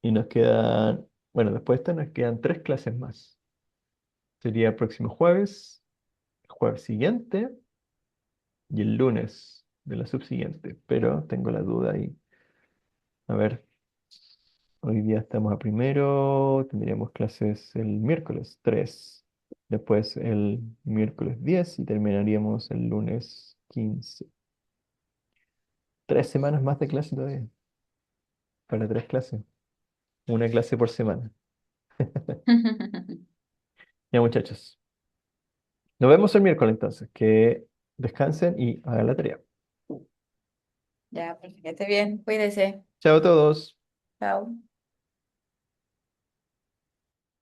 Y nos quedan, bueno, después de esta nos quedan 3 clases más. Sería el próximo jueves, el jueves siguiente y el lunes de la subsiguiente. Pero tengo la duda ahí. A ver, hoy día estamos a primero, tendríamos clases el miércoles 3, después el miércoles 10 y terminaríamos el lunes 15. 3 semanas más de clase todavía, para 3 clases, una clase por semana. Ya, muchachos. Nos vemos el miércoles entonces. Que descansen y hagan la tarea. Ya, pues que esté bien, cuídese. Chao a todos. Chao.